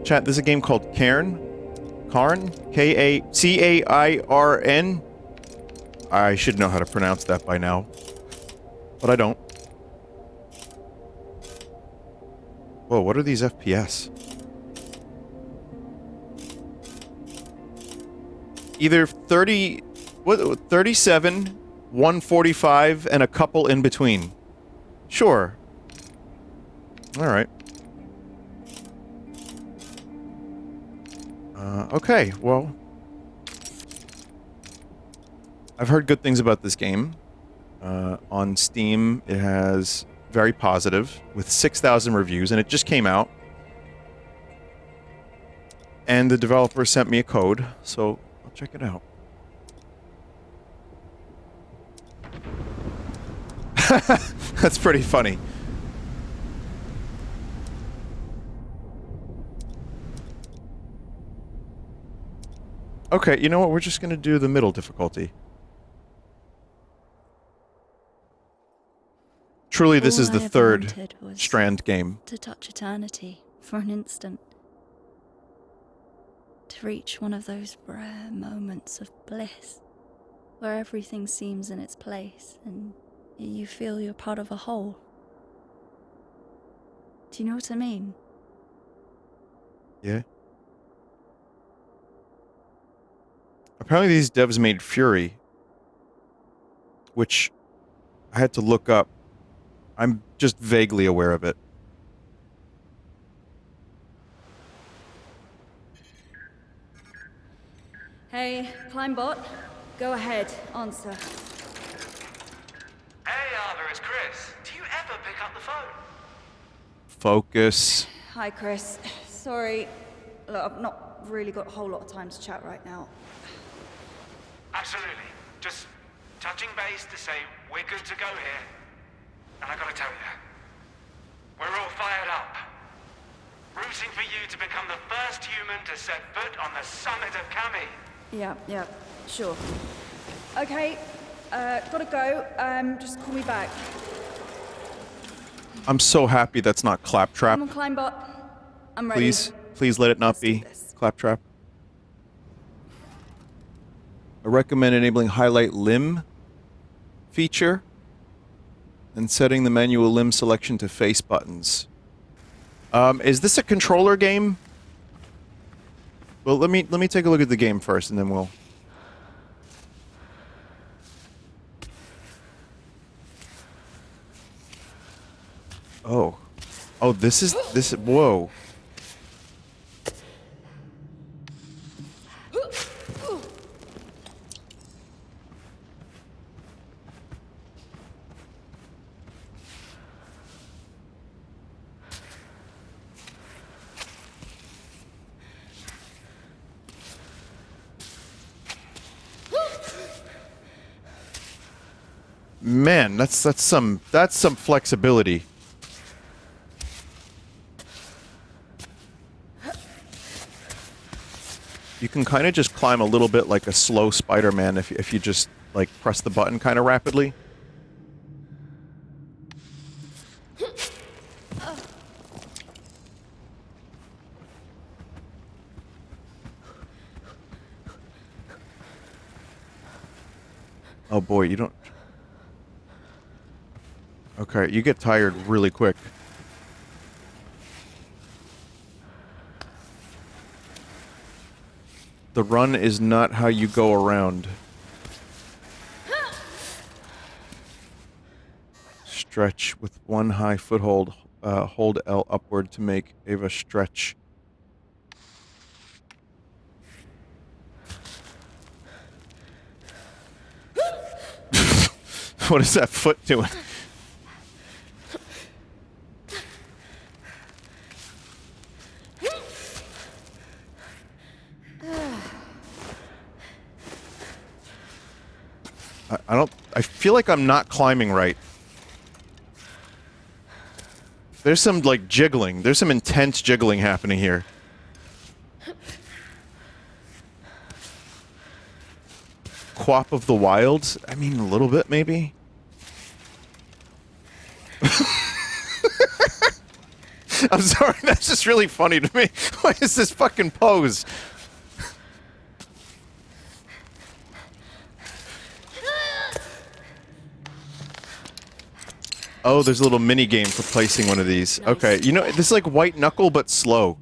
Chat, there's a game called Cairn. Cairn? Cairn? I should know how to pronounce that by now. But I don't. Whoa, what are these FPS? Either 37, 145, and a couple in between. Sure. Alright. Okay, well... I've heard good things about this game. On Steam, it has very positive, with 6,000 reviews, and it just came out. And the developer sent me a code, so I'll check it out. That's pretty funny. Okay, you know what? We're just gonna do the middle difficulty. Truly, this is the third Strand game. To touch eternity for an instant. To reach one of those rare moments of bliss, where everything seems in its place and you feel you're part of a whole. Do you know what I mean? Yeah. Apparently these devs made Fury, which I had to look up. I'm just vaguely aware of it. Hey, Climbot. Go ahead, answer. Hey, Arthur, it's Chris. Do you ever pick up the phone? Focus. Hi, Chris. Sorry. Look, I've not really got a whole lot of time to chat right now. Absolutely. Just touching base to say we're good to go here. And I gotta tell you, we're all fired up. Rooting for you to become the first human to set foot on the summit of Kami. Yeah, sure. Okay, gotta go. Just call me back. I'm so happy that's not Claptrap. Come on, Climbot. I'm ready. Please let it not be Claptrap. I recommend enabling highlight limb feature and setting the manual limb selection to face buttons. Is this a controller game? Well, let me take a look at the game first, and then we'll... Oh. Oh, this is... Whoa. Man, that's some flexibility. You can kind of just climb a little bit like a slow Spider-Man if you just like press the button kind of rapidly. Oh boy, you don't... Okay, you get tired really quick. The run is not how you go around. Stretch with one high foothold. Hold L upward to make Ava stretch. What is that foot doing? I feel like I'm not climbing right. There's some, like, jiggling. There's some intense jiggling happening here. Quap of the Wilds? I mean, a little bit, maybe? I'm sorry, that's just really funny to me. What is this fucking pose? Oh, there's a little mini game for placing one of these. Nice. Okay, you know, this is like white knuckle, but slow.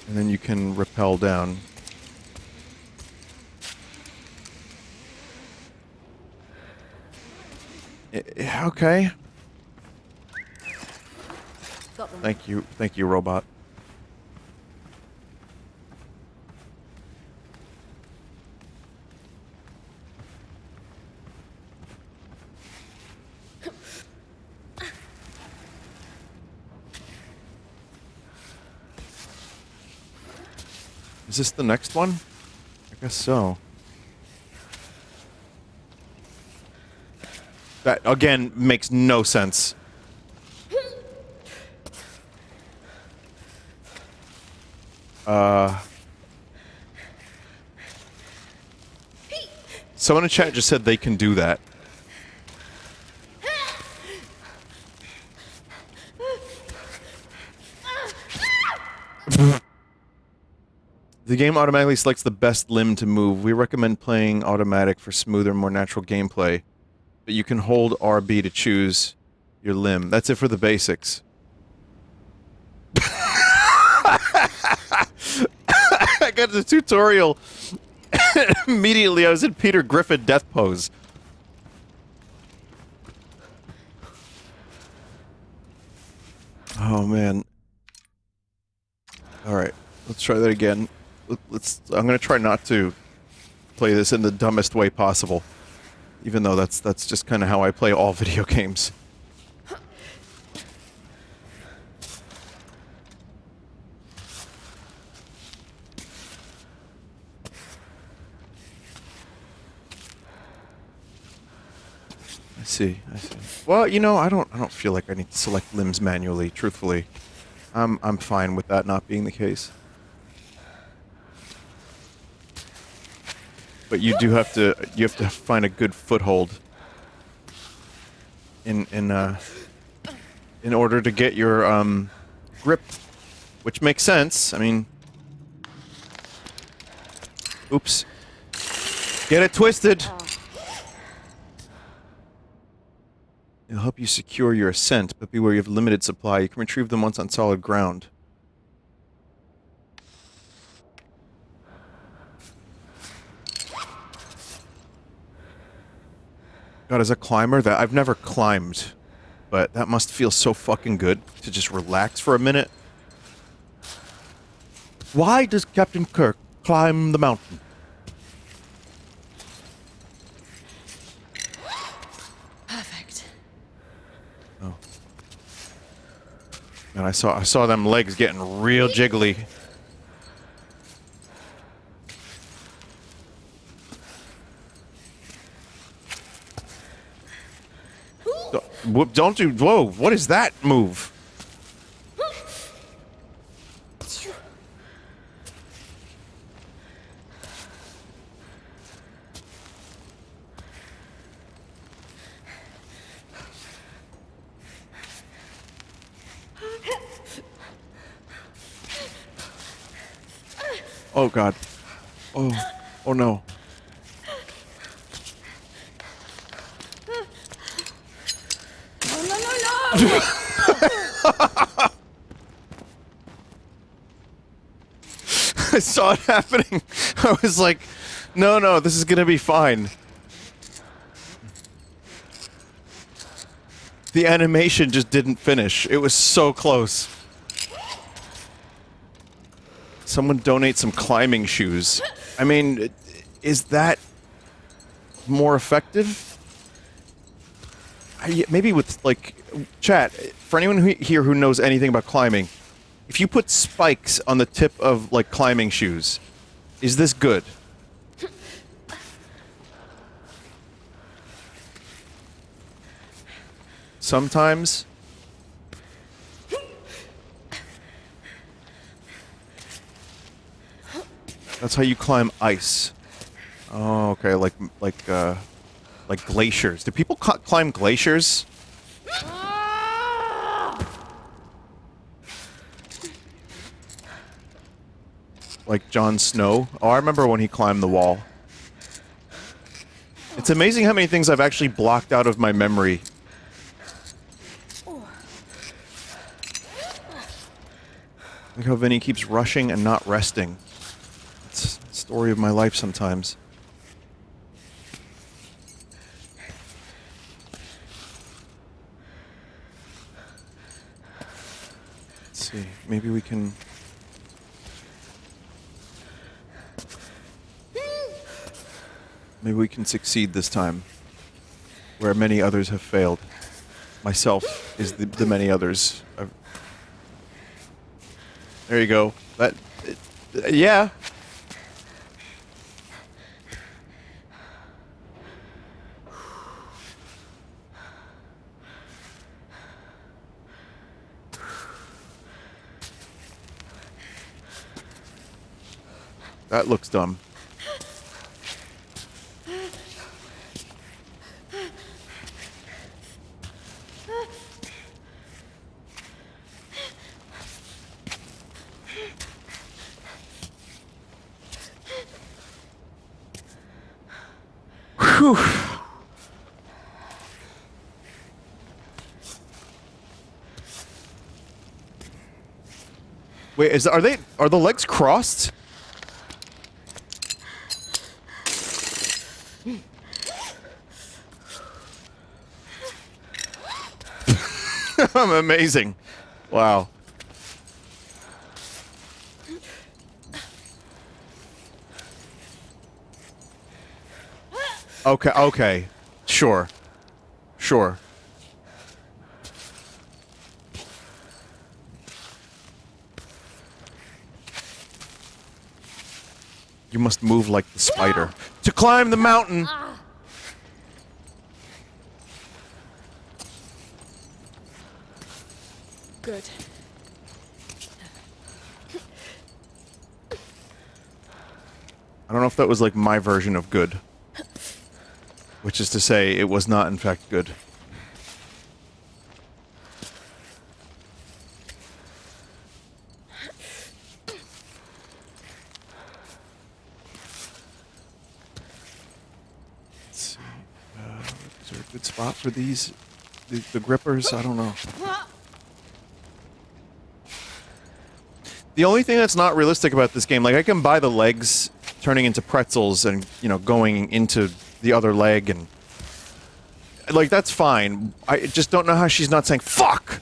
And then you can rappel down. Okay. Got them. Thank you, robot. Is this the next one? I guess so. That, again, makes no sense. Someone in chat just said they can do that. The game automatically selects the best limb to move. We recommend playing automatic for smoother, more natural gameplay. But you can hold RB to choose your limb. That's it for the basics. I got the tutorial. Immediately I was in Peter Griffin death pose. Oh man. Alright, let's try that again. I'm gonna try not to play this in the dumbest way possible. Even though that's just kind of how I play all video games. I see. Well, you know, I don't feel like I need to select limbs manually, truthfully. I'm fine with that not being the case. But you do have to find a good foothold in order to get your grip, which makes sense. I mean, oops. Get it twisted. It'll help you secure your ascent, but beware you have limited supply. You can retrieve them once on solid ground. God, as a climber, that I've never climbed, but that must feel so fucking good to just relax for a minute. Why does Captain Kirk climb the mountain? Perfect. Oh. And I saw them legs getting real jiggly. Don't do... Whoa, what is that move? Oh god. Oh no. No. I saw it happening. I was like, no, this is gonna be fine. The animation just didn't finish. It was so close. Someone donate some climbing shoes. I mean, is that more effective? Maybe with, like, chat, for anyone here who knows anything about climbing, if you put spikes on the tip of, like, climbing shoes, is this good? Sometimes. That's how you climb ice. Oh, okay, like Like glaciers. Do people climb glaciers? Like Jon Snow? Oh, I remember when he climbed the wall. It's amazing how many things I've actually blocked out of my memory. Like how Vinny keeps rushing and not resting. It's the story of my life sometimes. Let's see, maybe we can... Maybe we can succeed this time, where many others have failed. Myself is the many others. There you go. That, yeah. That looks dumb. Whew. Wait, are the legs crossed? I'm amazing. Wow. Okay. Sure. You must move like the spider. To climb the mountain! Good. I don't know if that was like my version of good. Which is to say, it was not in fact good. Let's see. Is there a good spot for these? The grippers? I don't know. The only thing that's not realistic about this game, like I can buy the legs turning into pretzels and, you know, going into the other leg and... Like, that's fine. I just don't know how she's not saying, fuck!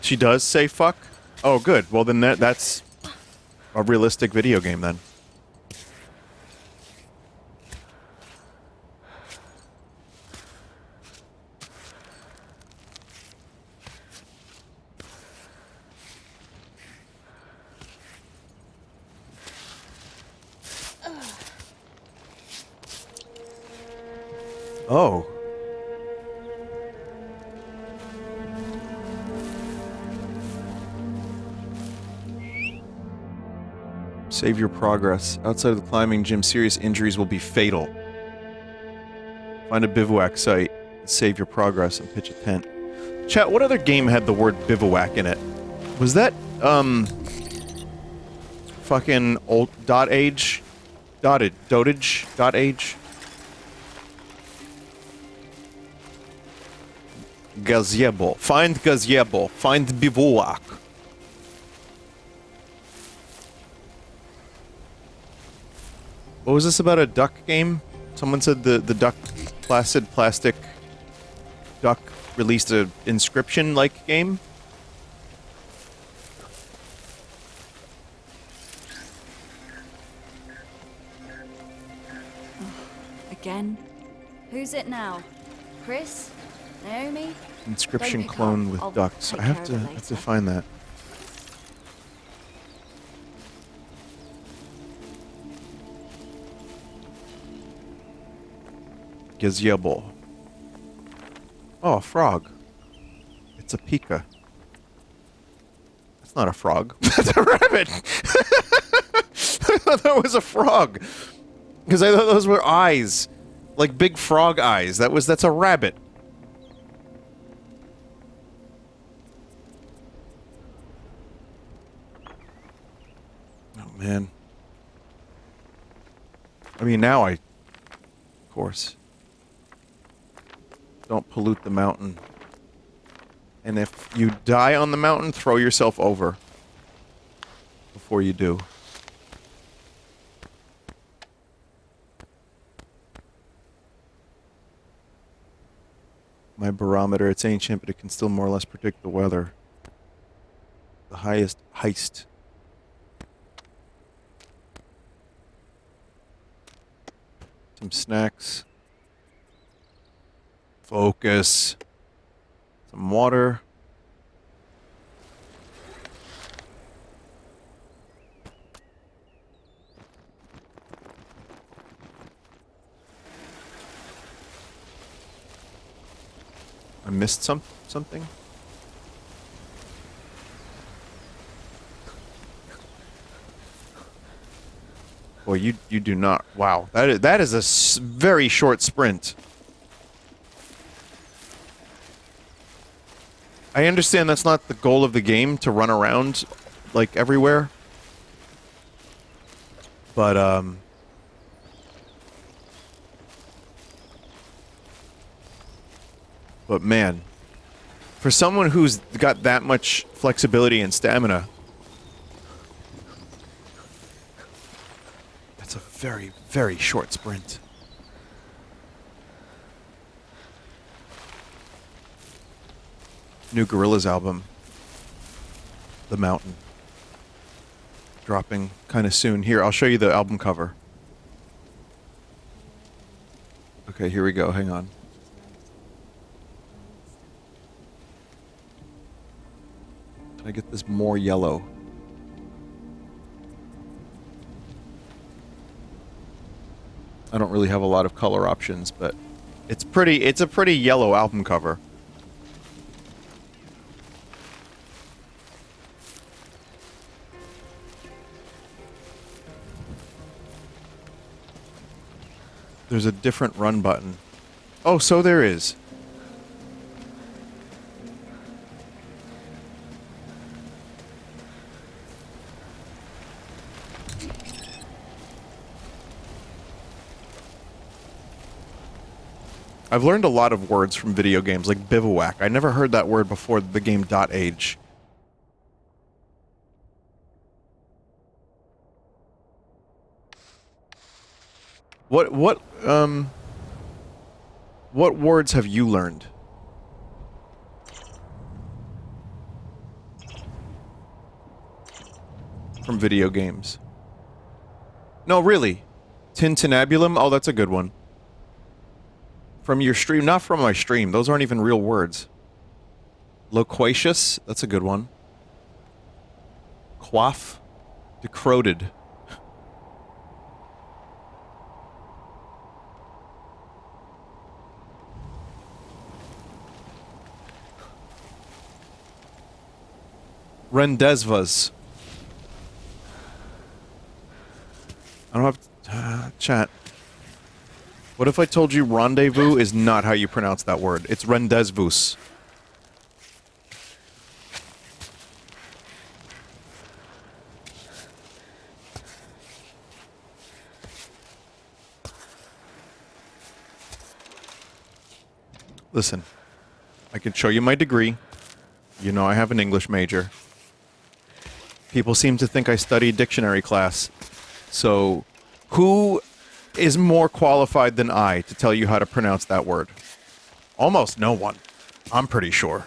She does say fuck? Oh, good. Well, then that's a realistic video game, then. Oh. Save your progress. Outside of the climbing gym, serious injuries will be fatal. Find a bivouac site, save your progress, and pitch a tent. Chat, what other game had the word bivouac in it? Was that, fucking old .age? Dotage? .age? Gazebo. Find gazebo. Find bivouac. What was this about, a duck game? Someone said the duck, placid plastic duck released a Inscription-like game? Again? Who's it now? Chris? Naomi? Inscription Don't pick clone up. with I'll ducks. take I care have of to it have to later. find that. Gazebo. Oh, a frog. It's a pika. That's not a frog. That's a rabbit! I thought that was a frog. Because I thought those were eyes. Like big frog eyes. That's a rabbit. Oh, man. I mean, now of course. Don't pollute the mountain. And if you die on the mountain, throw yourself over. Before you do. My barometer, it's ancient, but it can still more or less predict the weather. The highest heist. Some snacks. Focus. Some water. I missed something? Boy, you do not. Wow, that is a very short sprint. I understand that's not the goal of the game to run around like everywhere. But man, for someone who's got that much flexibility and stamina, that's a very, very short sprint. New Gorillaz album, The Mountain, dropping kind of soon. Here, I'll show you the album cover. Okay, here we go. Hang on. Can I get this more yellow? I don't really have a lot of color options, but it's a pretty yellow album cover. There's a different run button. Oh, so there is. I've learned a lot of words from video games, like bivouac. I never heard that word before the game .age. What words have you learned? From video games? No, really. Tintinabulum? Oh, that's a good one. From your stream? Not from my stream. Those aren't even real words. Loquacious? That's a good one. Quaff? Decroded. Rendezvous. I don't have chat. What if I told you rendezvous is not how you pronounce that word? It's rendezvous. Listen, I can show you my degree. You know I have an English major. People seem to think I studied dictionary class. So, who is more qualified than I to tell you how to pronounce that word? Almost no one. I'm pretty sure.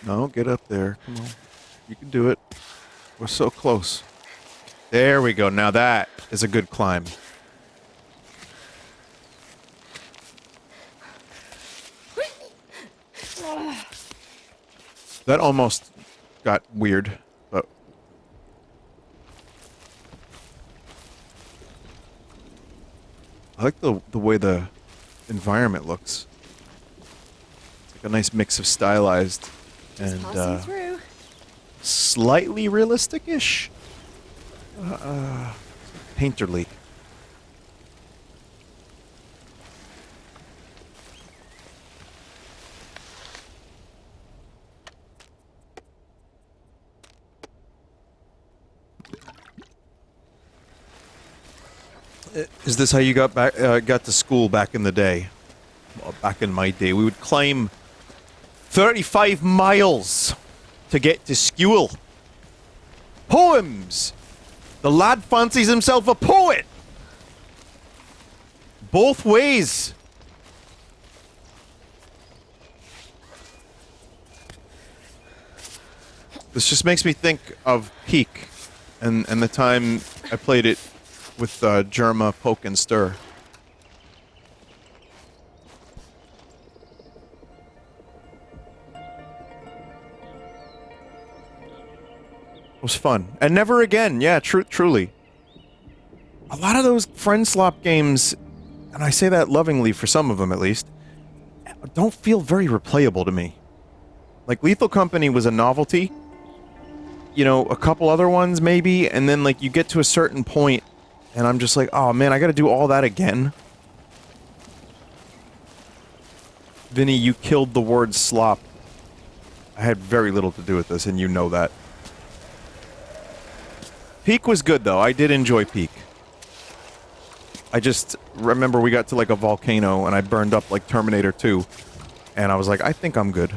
No, get up there. Come on. You can do it. We're so close. There we go. Now that is a good climb. That almost got weird, but... I like the way the environment looks. It's like a nice mix of stylized and Passing through. slightly realistic-ish. Painterly. Is this how you got back? Got to school back in the day? Well, back in my day, we would climb 35 miles to get to school. Poems. The lad fancies himself a poet. Both ways. This just makes me think of Peak and the time I played it with Germa, Poke, and Stir. It was fun. And never again. Yeah, truly. A lot of those friend slop games, and I say that lovingly for some of them at least, don't feel very replayable to me. Like, Lethal Company was a novelty. You know, a couple other ones maybe, and then, like, you get to a certain point, and I'm just like, oh man, I gotta do all that again? Vinny, you killed the word slop. I had very little to do with this, and you know that. Peak was good, though. I did enjoy Peak. I just remember we got to, like, a volcano, and I burned up, like, Terminator 2. And I was like, I think I'm good.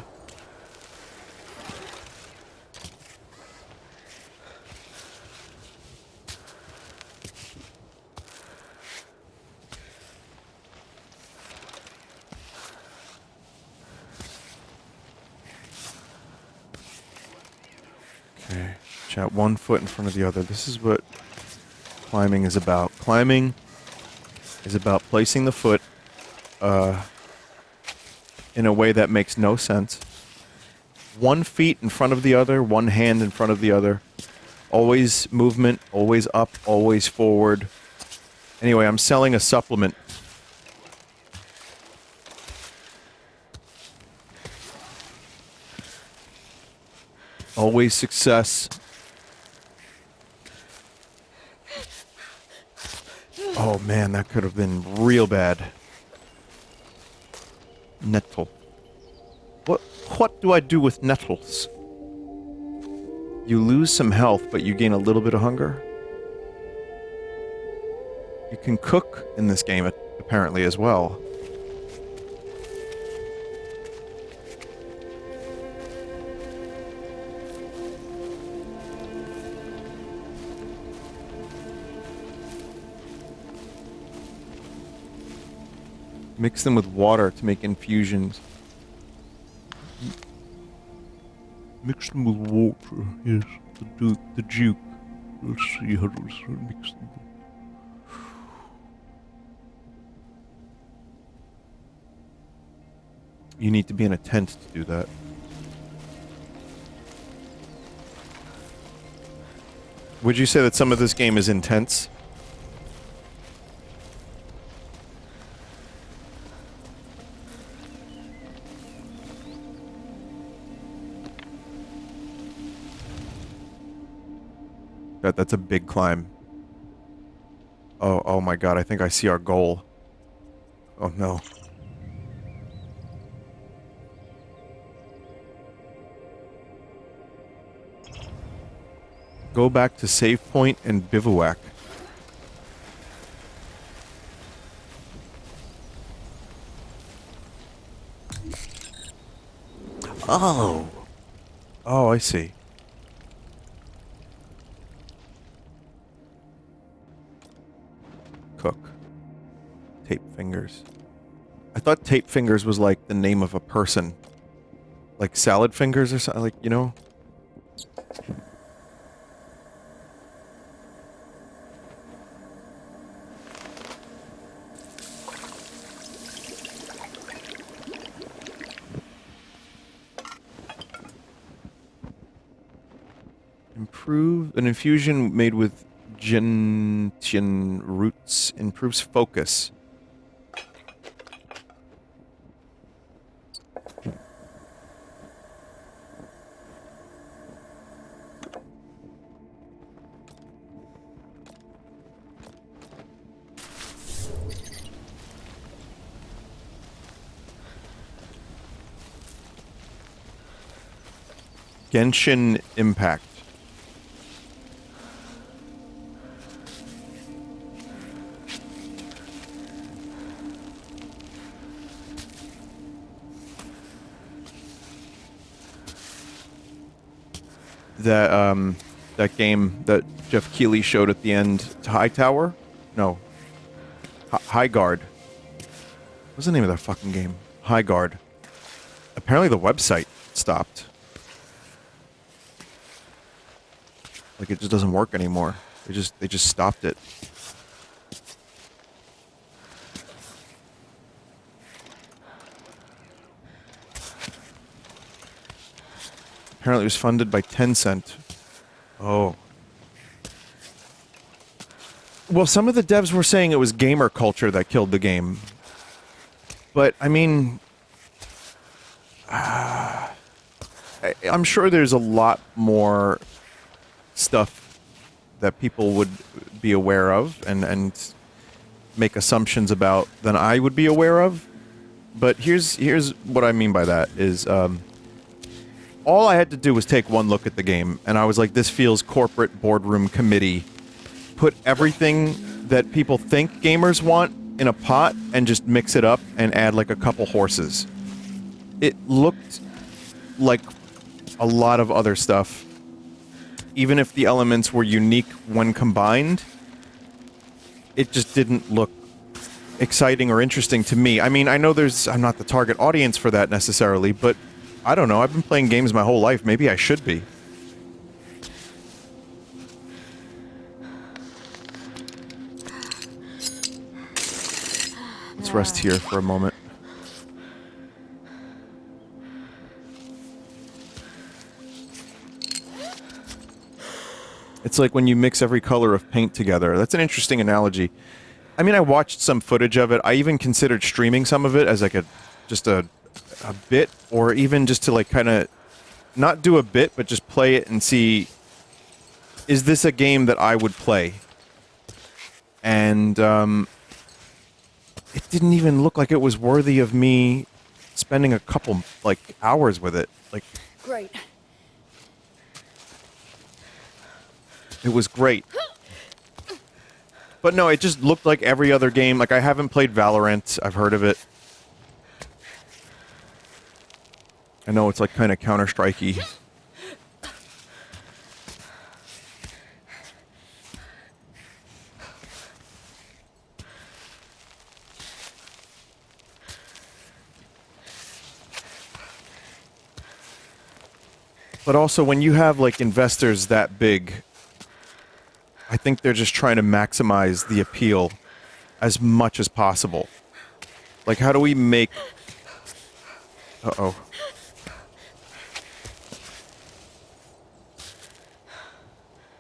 Okay. Chat, 1 foot in front of the other. This is what climbing is about. Climbing is about placing the foot in a way that makes no sense. 1 feet in front of the other, 1 hand in front of the other. Always movement, always up, always forward. Anyway, I'm selling a supplement. Always success. Oh man, that could have been real bad. Nettle. What do I do with nettles? You lose some health, but you gain a little bit of hunger. You can cook in this game, apparently, as well. Mix them with water to make infusions. Mix them with water, yes. The Duke. Let's see how to mix them. You need to be in a tent to do that. Would you say that some of this game is intense? That's a big climb. Oh my god, I think I see our goal. Oh no. Go back to save point and bivouac. Oh. Oh, I see. Cook. Tape fingers. I thought tape fingers was like the name of a person. Like salad fingers or something, like, you know? An infusion made with gentian roots improves focus. Genshin Impact. That game that Jeff Keighley showed at the end, High Tower? No. High Guard. What's the name of that fucking game? High Guard. Apparently the website stopped. Like it just doesn't work anymore. They just stopped it. Apparently it was funded by Tencent. Oh. Well, some of the devs were saying it was gamer culture that killed the game. But, I mean... I'm sure there's a lot more stuff that people would be aware of and make assumptions about than I would be aware of. But here's what I mean by that is... all I had to do was take one look at the game, and I was like, this feels corporate boardroom committee. Put everything that people think gamers want in a pot and just mix it up and add like a couple horses. It looked like a lot of other stuff. Even if the elements were unique when combined, it just didn't look exciting or interesting to me. I mean, I know I'm not the target audience for that necessarily, but I don't know. I've been playing games my whole life. Maybe I should be. Let's rest here for a moment. It's like when you mix every color of paint together. That's an interesting analogy. I mean, I watched some footage of it. I even considered streaming some of it as like just a bit, or even just to like kind of not do a bit, but just play it and see, is this a game that I would play? And it didn't even look like it was worthy of me spending a couple like hours with it. Like, Great. it was great. But no, it just looked like every other game. Like, I haven't played Valorant. I've heard of it. I know it's like kind of Counter-Strike-y. But also, when you have like investors that big, I think they're just trying to maximize the appeal as much as possible. Like, how do we make... Uh-oh.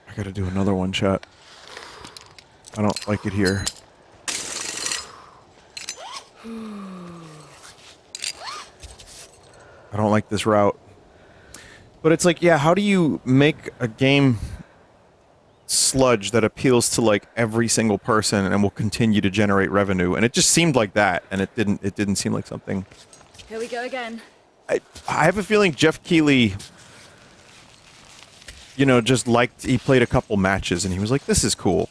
I gotta do another one, chat. I don't like it here. I don't like this route. But it's like, yeah, how do you make a game sludge that appeals to like every single person and will continue to generate revenue? And it just seemed like that, and it didn't seem like something. Here we go again. I have a feeling Jeff Keighley, you know, just liked, he played a couple matches and he was like, this is cool.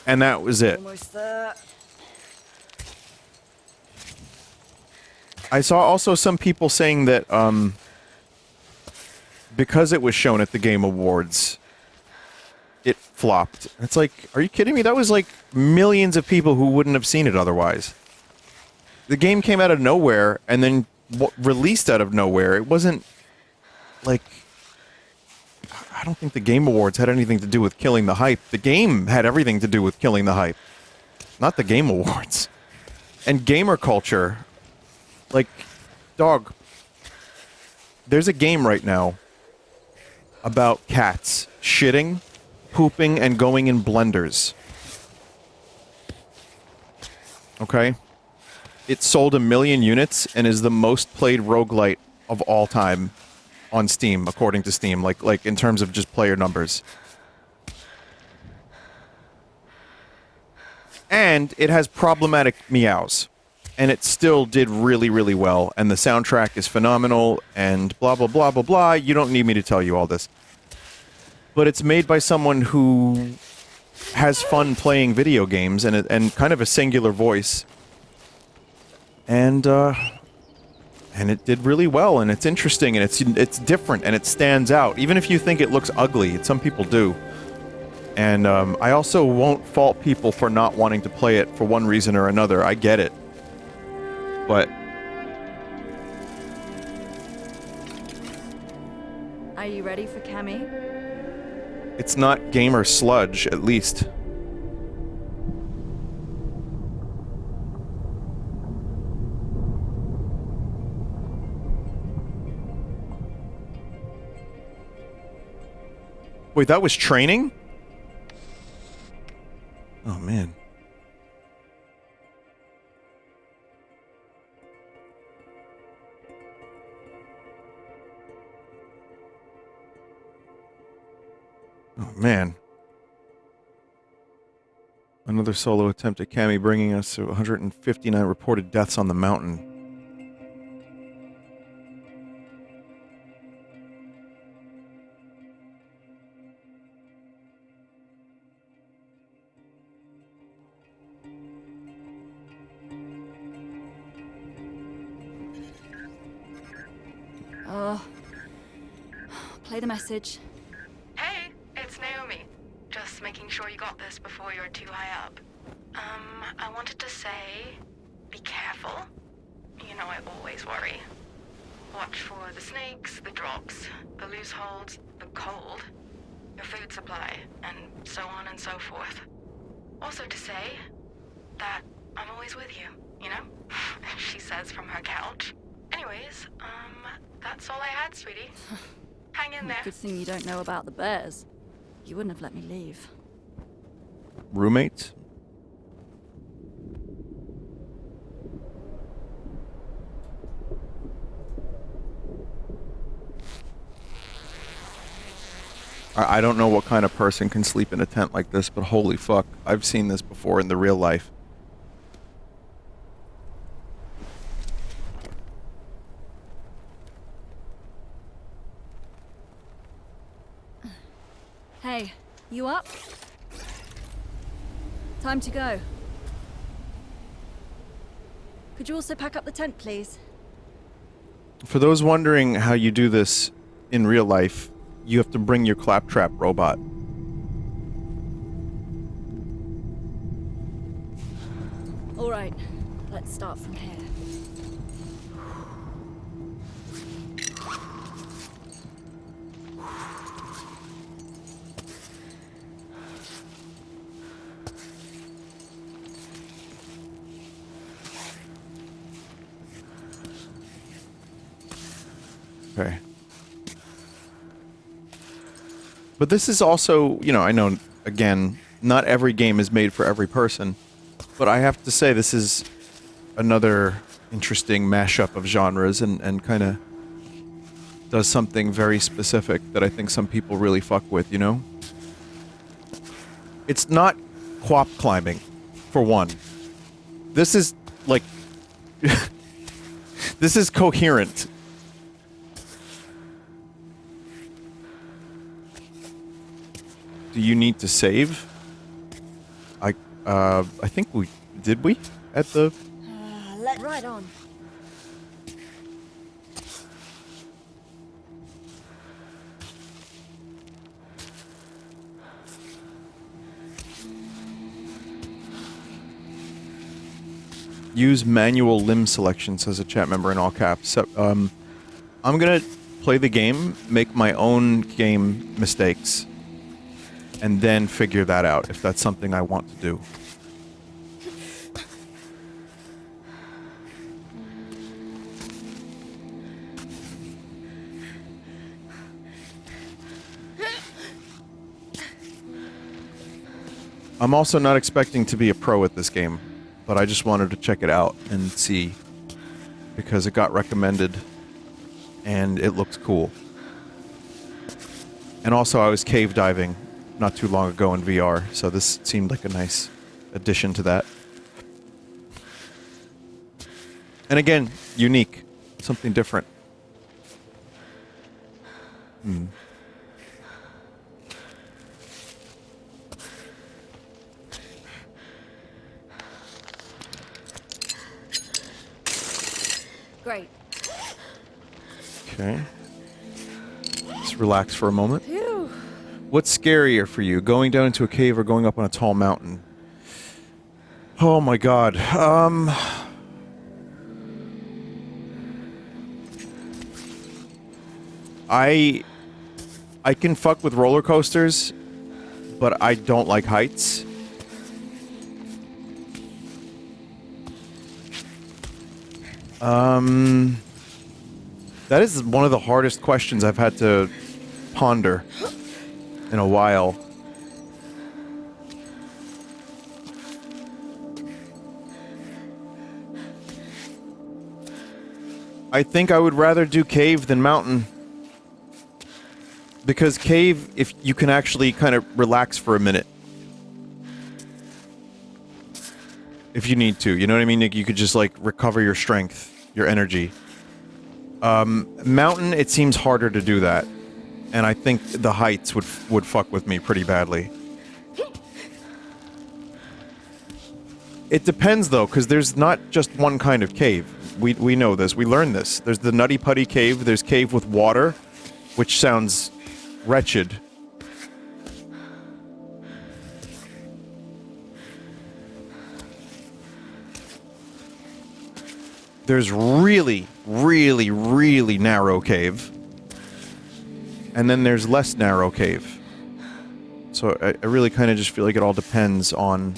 And that was it. Almost there. I saw also some people saying that because it was shown at the Game Awards, it flopped. It's like, are you kidding me? That was like millions of people who wouldn't have seen it otherwise. The game came out of nowhere and then released out of nowhere. It wasn't like... I don't think the Game Awards had anything to do with killing the hype. The game had everything to do with killing the hype. Not the Game Awards. And gamer culture... Like, dog, there's a game right now about cats shitting, pooping, and going in blenders. Okay? It sold 1 million units and is the most played roguelite of all time on Steam, according to Steam, like in terms of just player numbers. And it has problematic meows. And it still did really, really well. And the soundtrack is phenomenal, and blah, blah, blah, blah, blah. You don't need me to tell you all this. But it's made by someone who has fun playing video games and kind of a singular voice. And it did really well, and it's interesting, and it's different, and it stands out. Even if you think it looks ugly, some people do. And I also won't fault people for not wanting to play it for one reason or another. I get it. But Are you ready for Cammy? it's not gamer sludge, at least. Wait, that was training? Oh, man. Oh, man. Another solo attempt at Cammy, bringing us to 159 reported deaths on the mountain. Play the message. Hey, it's Naomi. Just making sure you got this before you're too high up. I wanted to say, be careful. You know I always worry. Watch for the snakes, the drops, the loose holds, the cold, your food supply, and so on and so forth. Also to say that I'm always with you, you know? She says from her couch. Anyways, that's all I had, sweetie. Hang in there. Good thing you don't know about the bears. You wouldn't have let me leave. Roommates? I don't know what kind of person can sleep in a tent like this, but holy fuck, I've seen this before in the real life. Hey, you up? Time to go. Could you also pack up the tent, please? For those wondering how you do this in real life, you have to bring your claptrap robot. All right, let's start from here. Okay. But this is also, you know, I know, again, not every game is made for every person, but I have to say this is another interesting mashup of genres and kind of does something very specific that I think some people really fuck with, you know? It's not quap climbing, for one. This is, like... this is coherent. Do you need to save? I think we... Did we? At the... Right on. Use manual limb selection, says a chat member in all caps. So, I'm gonna play the game, make my own game mistakes, and then figure that out if that's something I want to do. I'm also not expecting to be a pro at this game, but I just wanted to check it out and see, because it got recommended and it looks cool. And also I was cave diving not too long ago in VR, so this seemed like a nice addition to that. And again, unique. Something different. Hmm. Great. Okay. Let's relax for a moment. Phew. What's scarier for you, going down into a cave or going up on a tall mountain? Oh my god. I can fuck with roller coasters, but I don't like heights. That is one of the hardest questions I've had to ponder in a while. I think I would rather do cave than mountain. Because cave, if you can actually kind of relax for a minute. If you need to, you know what I mean? Like, you could just, like, recover your strength, your energy. Mountain, it seems harder to do that. And I think the heights would fuck with me pretty badly. It depends, though, because there's not just one kind of cave. We know this. We learned this. There's the Nutty Putty Cave. There's cave with water, which sounds wretched. There's really, really, really narrow cave. And then there's less narrow cave. So I really kind of just feel like it all depends on...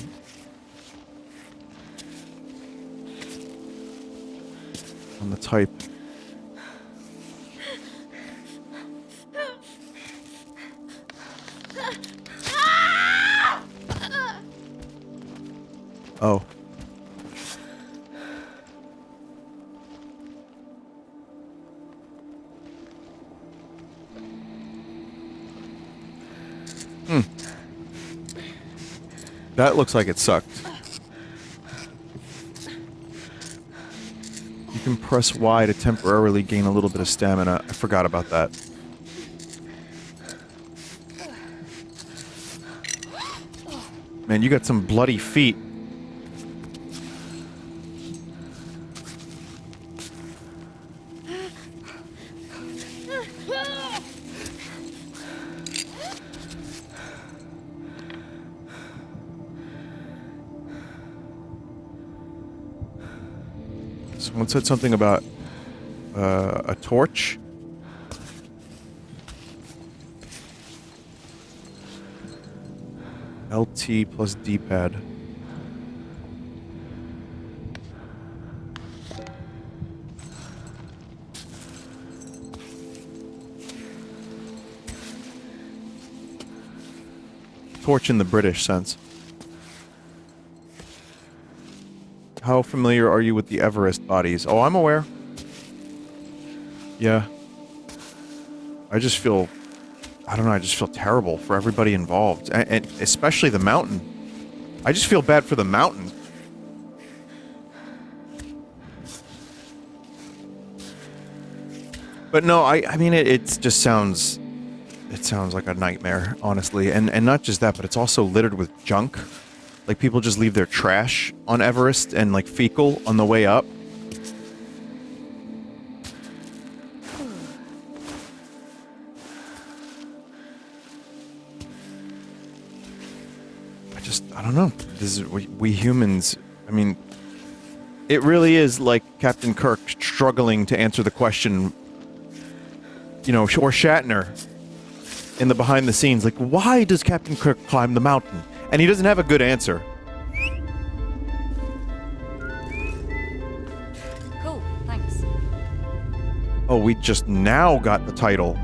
the type. Oh. That looks like it sucked. You can press Y to temporarily gain a little bit of stamina. I forgot about that. Man, you got some bloody feet. Someone said something about a torch. LT plus D-pad. Torch in the British sense. How familiar are you with the Everest bodies? Oh, I'm aware. Yeah. I just feel... I don't know, I just feel terrible for everybody involved. And especially the mountain. I just feel bad for the mountain. But no, I mean, it just sounds... It sounds like a nightmare, honestly. And not just that, but it's also littered with junk. Like, people just leave their trash on Everest and, like, fecal on the way up. I don't know. This is, we humans, I mean, it really is like Captain Kirk struggling to answer the question, you know, or Shatner in the behind the scenes, like, why does Captain Kirk climb the mountain? And he doesn't have a good answer. Cool, thanks. Oh, we just now got the title.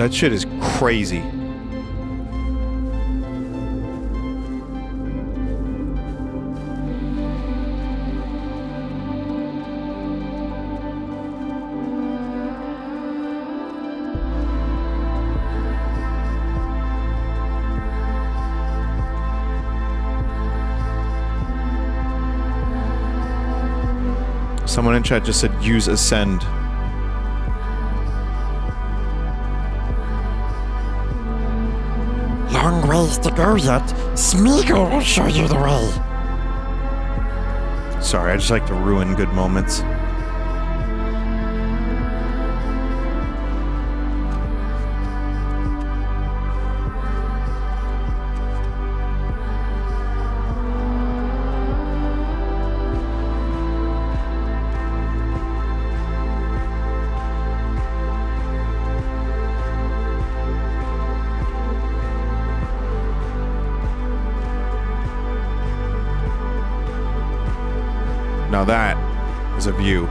That shit is crazy. Someone in chat just said use ascend. Long ways to go yet. Smeagol will show you the way. Sorry, I just like to ruin good moments. Now that is a view.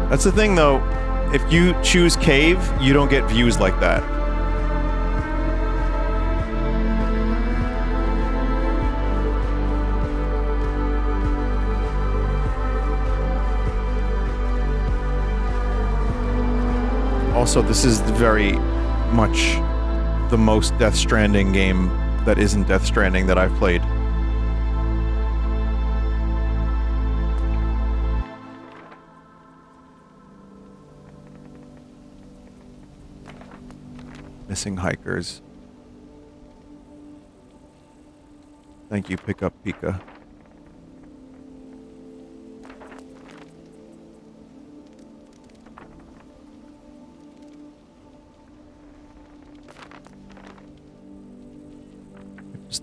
That's the thing though, if you choose cave, you don't get views like that. Also, this is very much the most Death Stranding game that isn't Death Stranding that I've played. Missing hikers. Thank you, Pick Up Pika.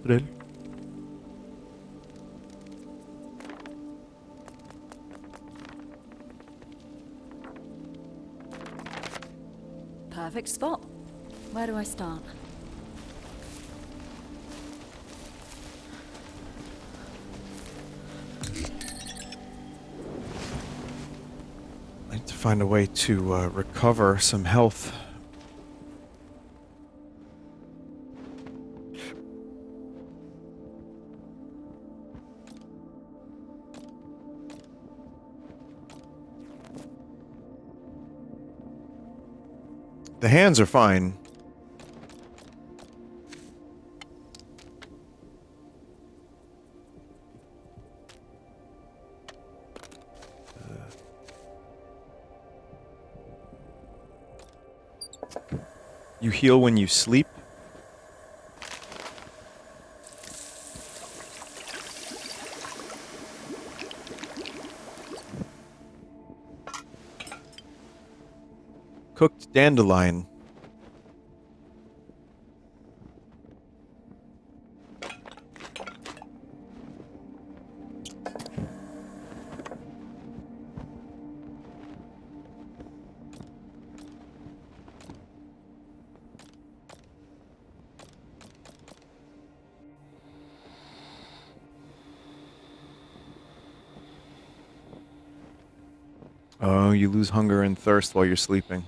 Drill. Perfect spot. Where do I start? I need to find a way to recover some health. The hands are fine. You heal when you sleep? Cooked dandelion. Oh, you lose hunger and thirst while you're sleeping.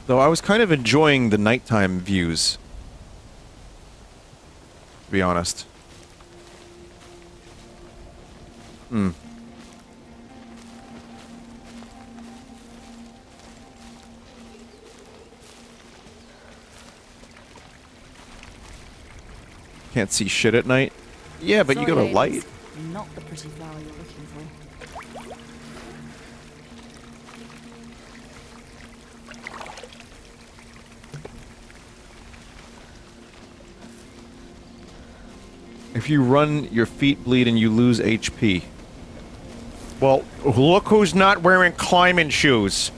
Though I was kind of enjoying the nighttime views, to be honest. Can't see shit at night. Yeah, but you got a Sorry, light. it's not the pretty flower you're looking for. If you run, your feet bleed and you lose HP. Well, look who's not wearing climbing shoes.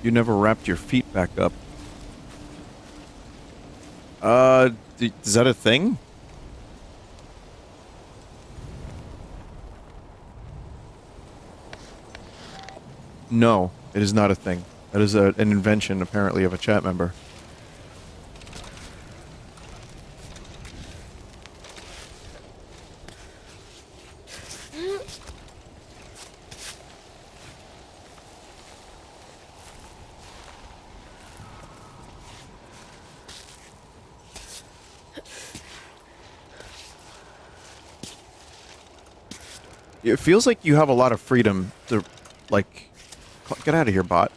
You never wrapped your feet back up. Is that a thing? No, it is not a thing. That is an invention, apparently, of a chat member. It feels like you have a lot of freedom to, like, get out of here, bot.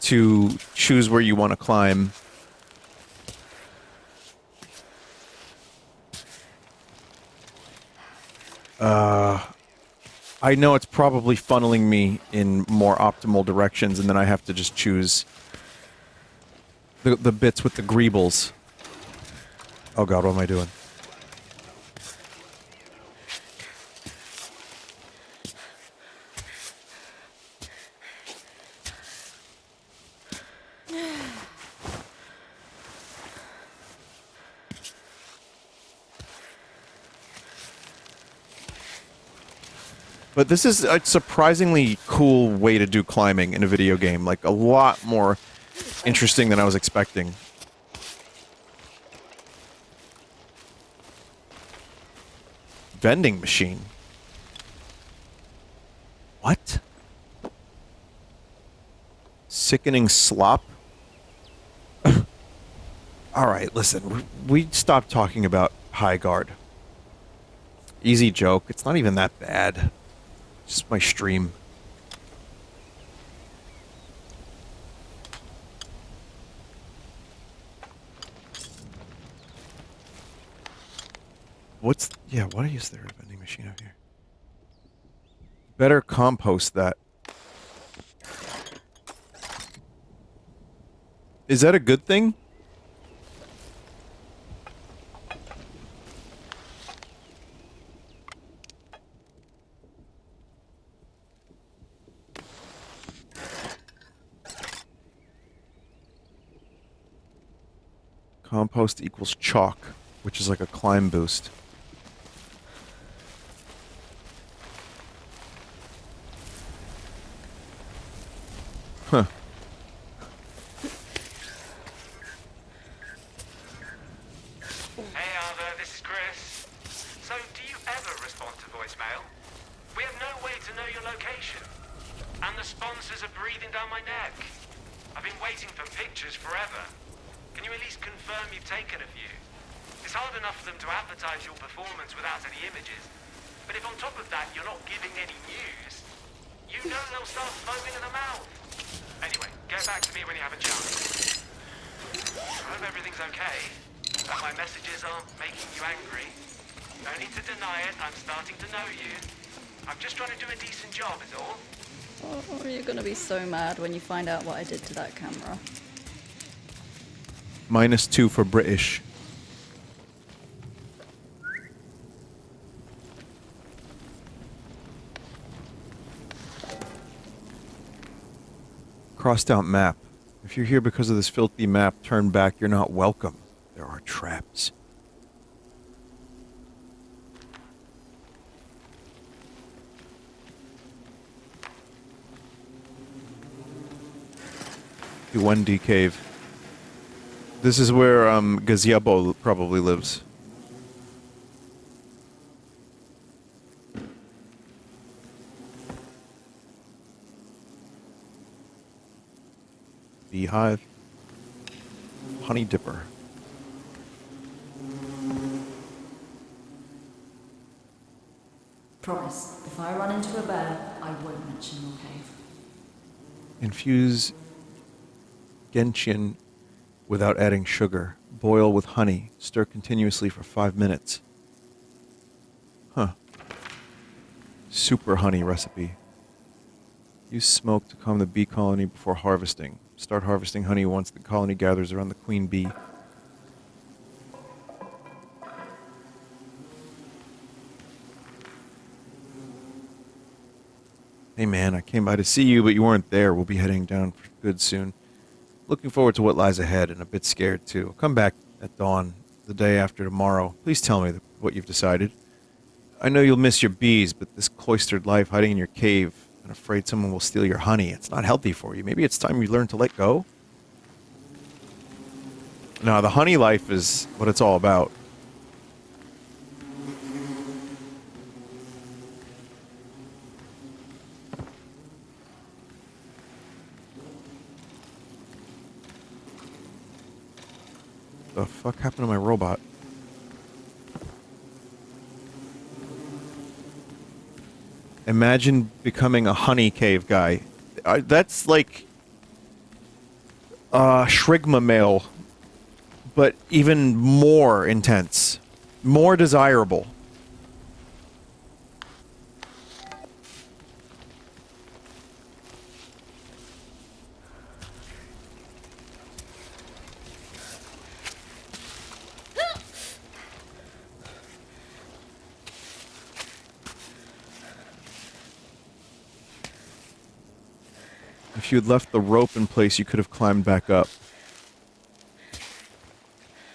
To choose where you want to climb. I know it's probably funneling me in more optimal directions, and then I have to just choose the bits with the greebles. Oh god, what am I doing? But this is a surprisingly cool way to do climbing in a video game. Like, a lot more interesting than I was expecting. Vending machine. What? Sickening slop? Alright, listen. We stopped talking about High Guard. Easy joke. It's not even that bad. Just my stream. Yeah, why is there a vending machine out here? Better compost that. Is that a good thing? Compost equals chalk, which is like a climb boost. Huh. Hey Arthur, this is Chris. So, do you ever respond to voicemail? We have no way to know your location. And the sponsors are breathing down my neck. I've been waiting for pictures forever. Can you at least confirm you've taken a few? It's hard enough for them to advertise your performance without any images. But if on top of that you're not giving any news, you know they'll start foaming at the mouth. Anyway, get back to me when you have a chance. I hope everything's okay. That my messages aren't making you angry. No need to deny it, I'm starting to know you. I'm just trying to do a decent job, is all. Oh, you're gonna be so mad when you find out what I did to that camera. -2 for British. Crossed out map. If you're here because of this filthy map, turn back. You're not welcome. There are traps. The 1D cave. This is where Gazebo probably lives. Beehive. Honey dipper. Promise, if I run into a bear, I won't mention your cave. Infuse gentian without adding sugar. Boil with honey. Stir continuously for 5 minutes. Huh. Super honey recipe. Use smoke to calm the bee colony before harvesting. Start harvesting honey once the colony gathers around the queen bee. Hey man, I came by to see you, but you weren't there. We'll be heading down for good soon. Looking forward to what lies ahead and a bit scared too. Come back at dawn, the day after tomorrow. Please tell me what you've decided. I know you'll miss your bees, but this cloistered life hiding in your cave, I'm afraid someone will steal your honey. It's not healthy for you. Maybe it's time you learn to let go? No, the honey life is what it's all about. The fuck happened to my robot? Imagine becoming a honey cave guy. That's like Shrigma male, but even more intense, more desirable. If you had left the rope in place, you could have climbed back up.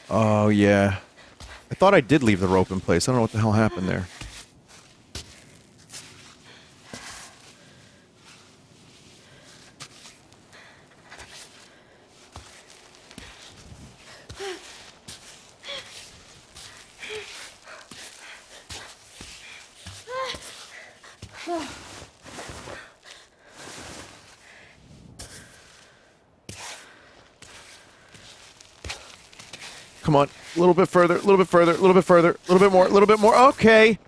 Oh, yeah. I thought I did leave the rope in place. I don't know what the hell happened there. Come on, a little bit further, a little bit further, a little bit further, a little bit more, a little bit more. Okay.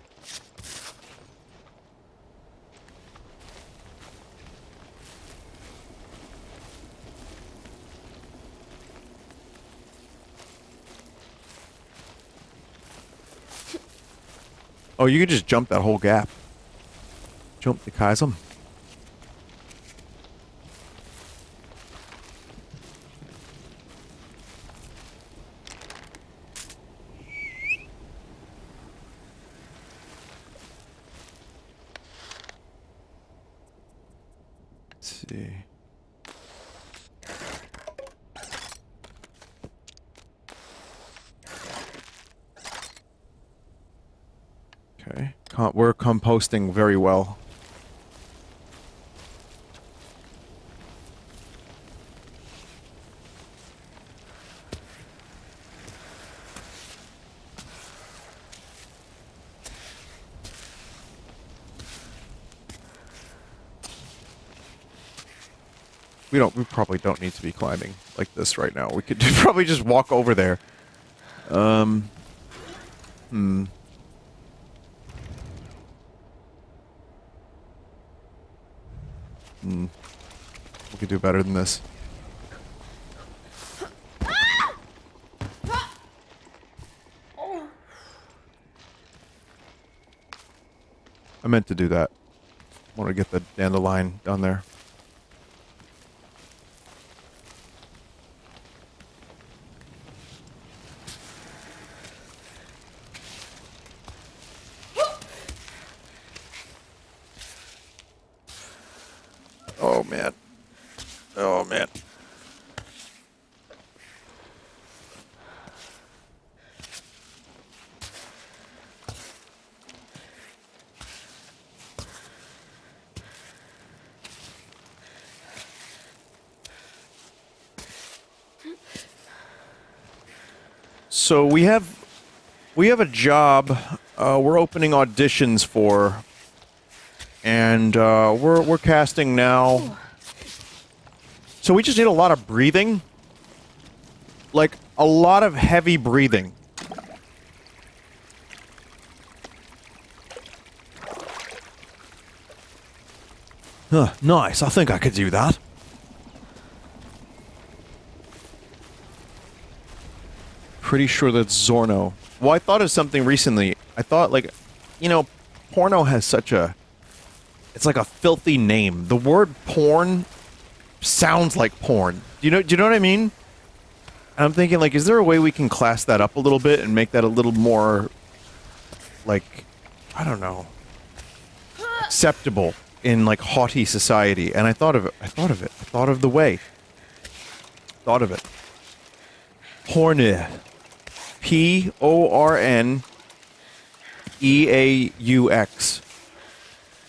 Oh, you could just jump that whole gap. Jump the chasm. See. Okay. We're composting very well. We probably don't need to be climbing like this right now. We could probably just walk over there. We could do better than this. I meant to do that. I want to get the dandelion down there. Oh, man. Oh, man. So we have a job we're opening auditions for. And we're casting now. So we just need a lot of breathing. Like, a lot of heavy breathing. Huh, nice. I think I could do that. Pretty sure that's Zorno. Well, I thought of something recently. I thought, like, you know, porno has such a... It's like a filthy name. The word porn sounds like porn. Do you know what I mean? And I'm thinking, like, is there a way we can class that up a little bit and make that a little more, like, I don't know, acceptable in, like, haughty society? And I thought of it. I thought of it. I thought of the way. Thought of it. Porny. Porneaux.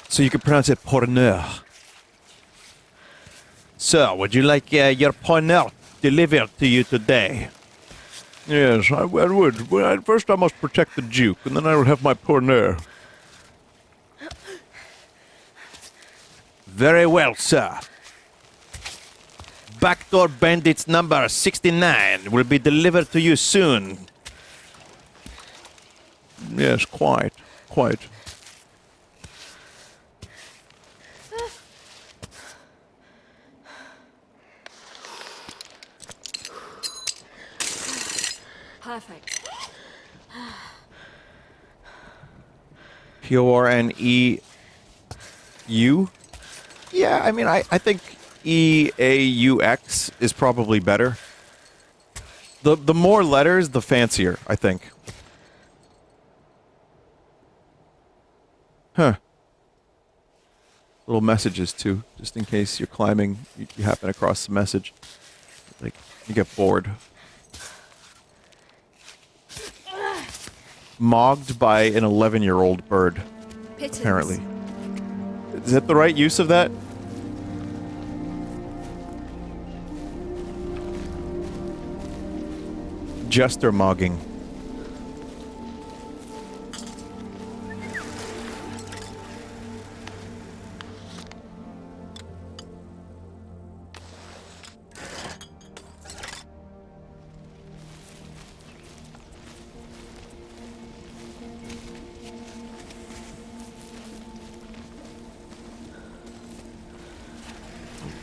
So you could pronounce it Porneur. Sir, would you like your Porneur delivered to you today? Yes, I would. First I must protect the Duke, and then I will have my Porneur. Very well, sir. Backdoor bandits number 69 will be delivered to you soon. Yes, quite. Perfect. Porneu? Yeah, I mean, I think EAUX is probably better. The more letters, the fancier, I think. Huh. Little messages, too, just in case you're climbing, you happen across the message. Like, you get bored. Mogged by an 11-year-old bird, Pittance. apparently. Is that the right use of that? Jester mogging.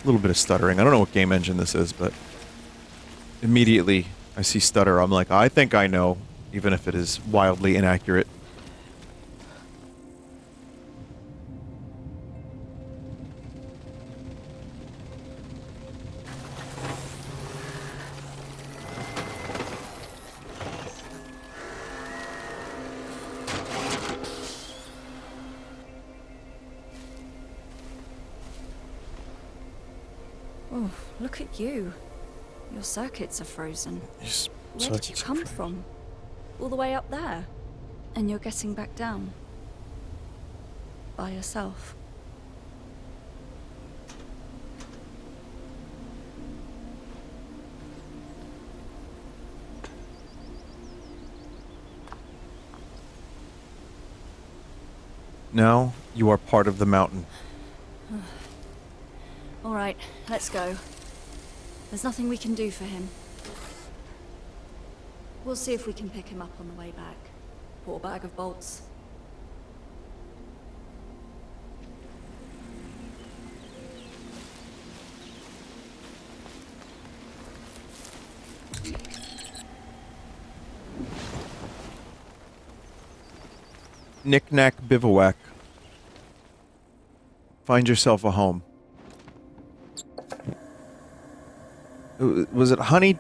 A little bit of stuttering. I don't know what game engine this is, but immediately I see stutter. I'm like, I think I know, even if it is wildly inaccurate. Oh, look at you. Your circuits are frozen. Where did you come from? All the way up there? And you're getting back down? By yourself? Now you are part of the mountain. All right, let's go. There's nothing we can do for him. We'll see if we can pick him up on the way back. Pour a bag of bolts. Knick-knack bivouac. Find yourself a home. Was it honey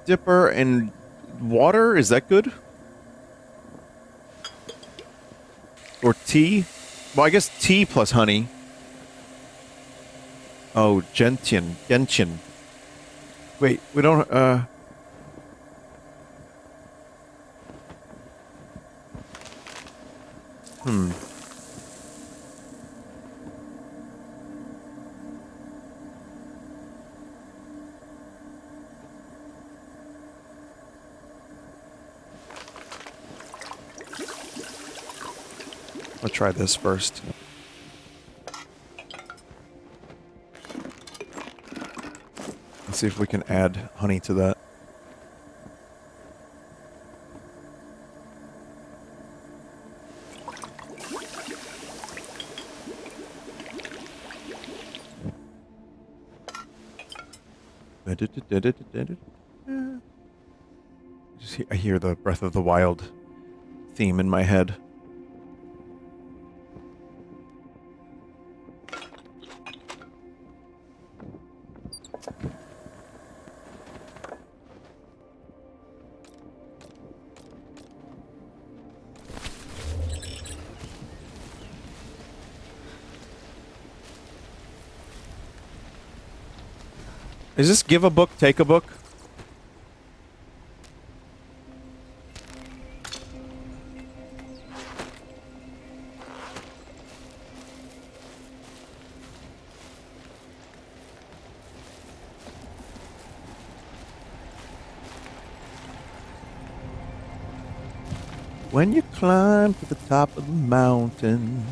dipper and water? Is that good? Or tea? Well, I guess tea plus honey. Oh, gentian. Wait, we don't, I'll try this first. Let's see if we can add honey to that. I hear the Breath of the Wild theme in my head. Is this give a book, take a book? When you climb to the top of the mountain,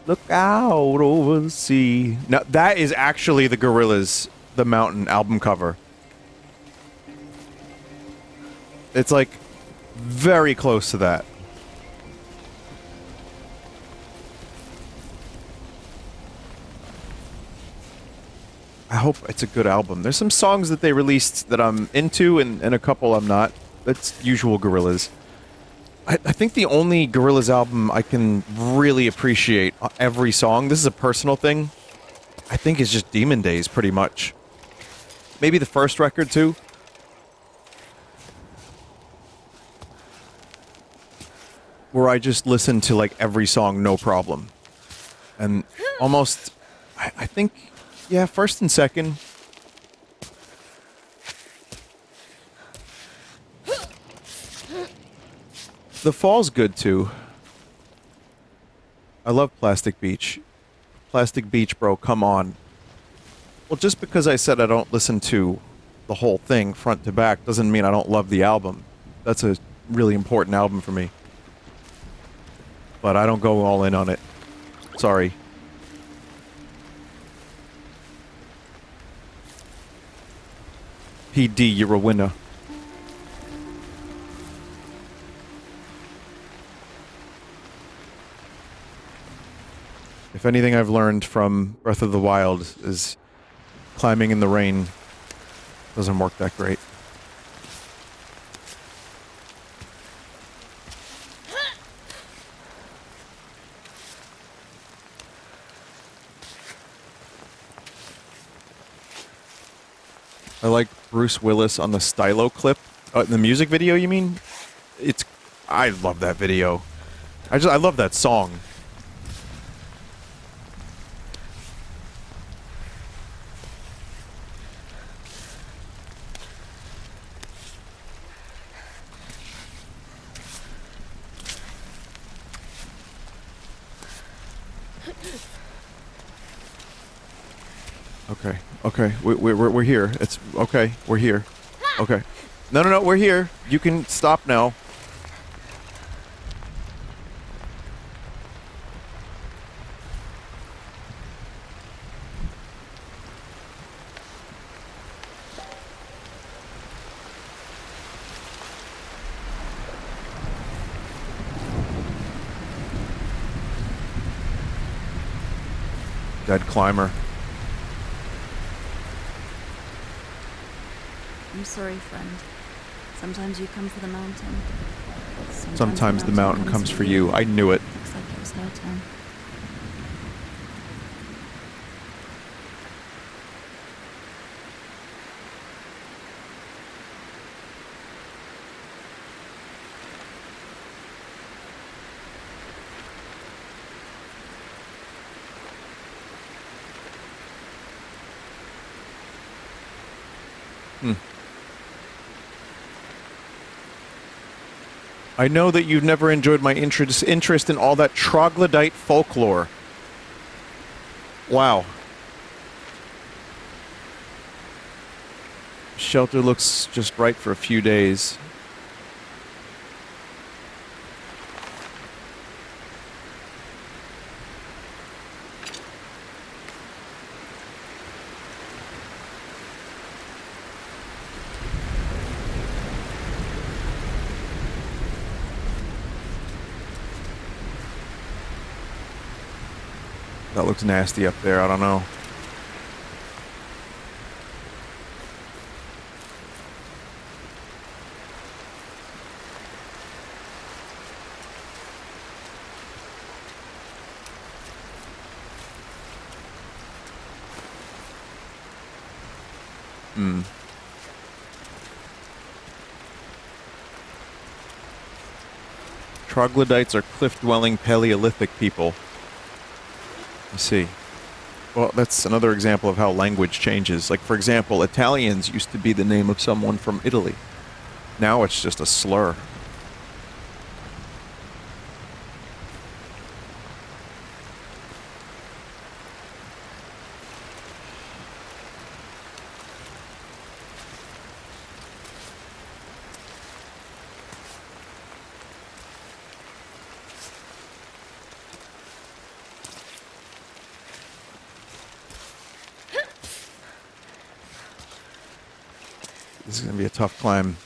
look out over the sea. Now, that is actually the Gorillaz, The Mountain album cover. It's like very close to that. I hope it's a good album. There's some songs that they released that I'm into and a couple I'm not. That's usual Gorillaz. I think the only Gorillaz album I can really appreciate every song, this is a personal thing, I think is just Demon Days, pretty much. Maybe the first record, too. Where I just listen to, like, every song, no problem. And almost, I think, yeah, first and second. The Fall's good, too. I love Plastic Beach. Plastic Beach, bro, come on. Well, just because I said I don't listen to the whole thing front to back doesn't mean I don't love the album. That's a really important album for me. But I don't go all in on it. Sorry. PD, you're a winner. If anything I've learned from Breath of the Wild is climbing in the rain doesn't work that great. I like Bruce Willis on the Stylo clip. In the music video, you mean? I love that video. I love that song. Okay, okay, we're here. It's okay. We're here. Okay. No, we're here. You can stop now. Dead climber. I'm sorry, friend. Sometimes you come for the mountain. Sometimes the mountain comes for you. I knew it. Looks like it was her turn. I know that you've never enjoyed my interest in all that troglodyte folklore. Wow. Shelter looks just right for a few days. That looks nasty up there, I don't know. Troglodytes are cliff-dwelling Paleolithic people. I see. Well, that's another example of how language changes. Like, for example, Italians used to be the name of someone from Italy. Now it's just a slur. This is gonna be a tough climb.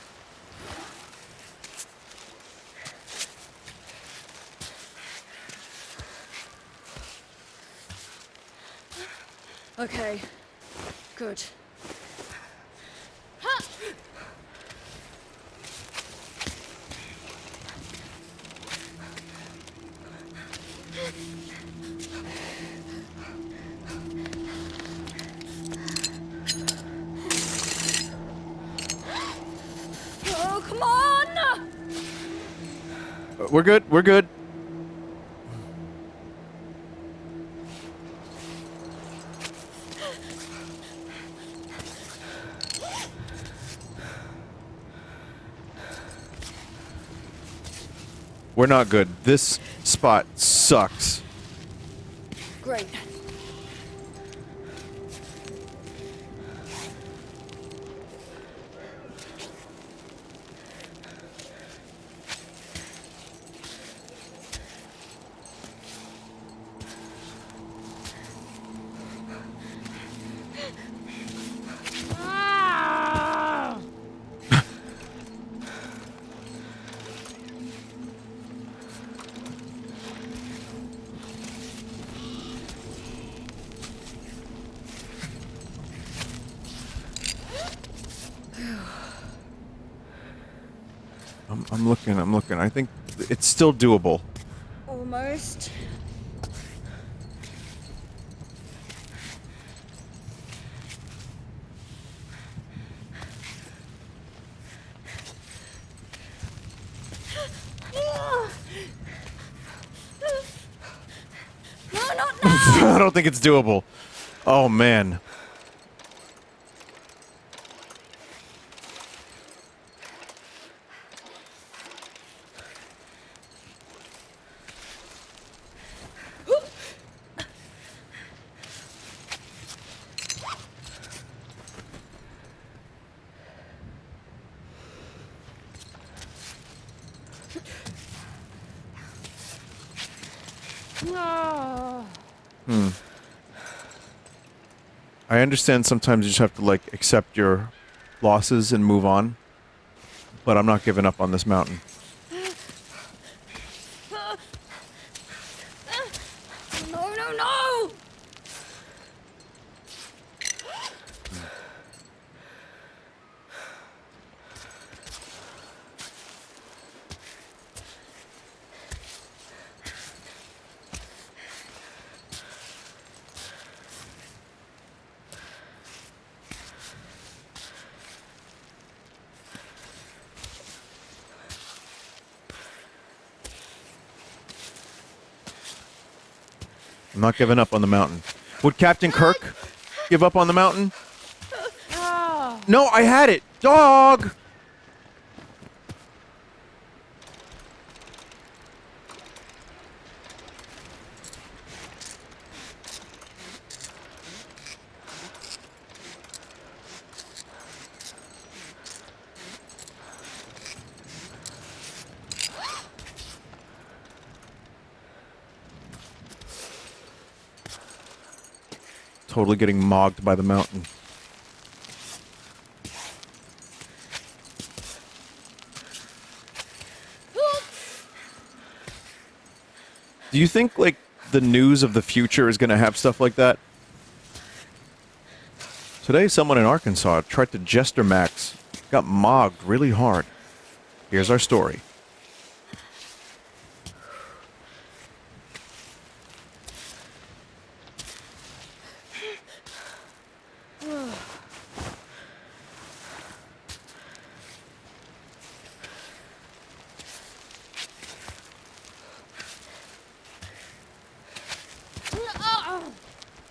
Okay. Good. Oh, come on! We're good. We're good. We're not good. This spot sucks. Great. I'm looking. I'm looking. I think it's still doable. Almost. No, not now! I don't think it's doable. Oh man. I understand sometimes you just have to, like, accept your losses and move on. But I'm not giving up on this mountain. No, no, no! I'm not giving up on the mountain. Would Captain Kirk give up on the mountain? No, I had it! Dog! Totally getting mogged by the mountain. Do you think, like, the news of the future is going to have stuff like that? Today, someone in Arkansas tried to Jester Max, got mogged really hard. Here's our story.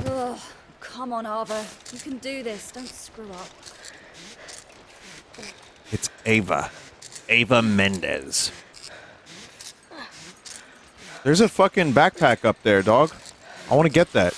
Ugh, come on, Ava. You can do this. Don't screw up. It's Ava. Ava Mendez. There's a fucking backpack up there, dog. I want to get that.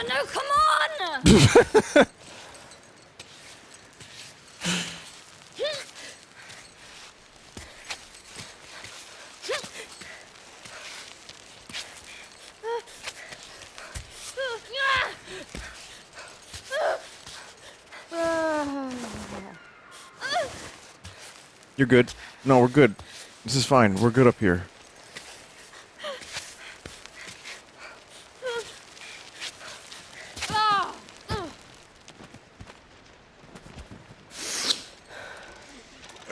No, come on! You're good. No, we're good. This is fine. We're good up here.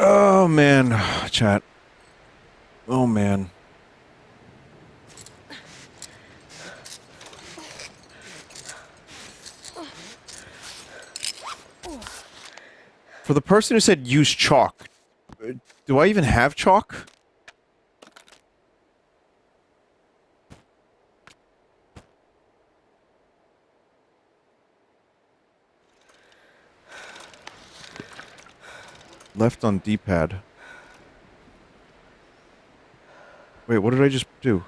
Oh, man. Chat. Oh, man. For the person who said use chalk, do I even have chalk? Left on D-pad. Wait, what did I just do?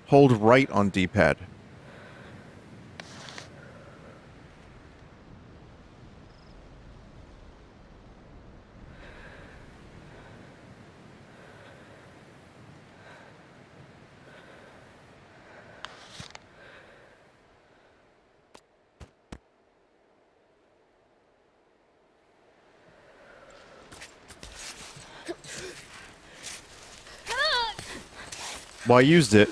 Hold right on D-pad. Well, I used it.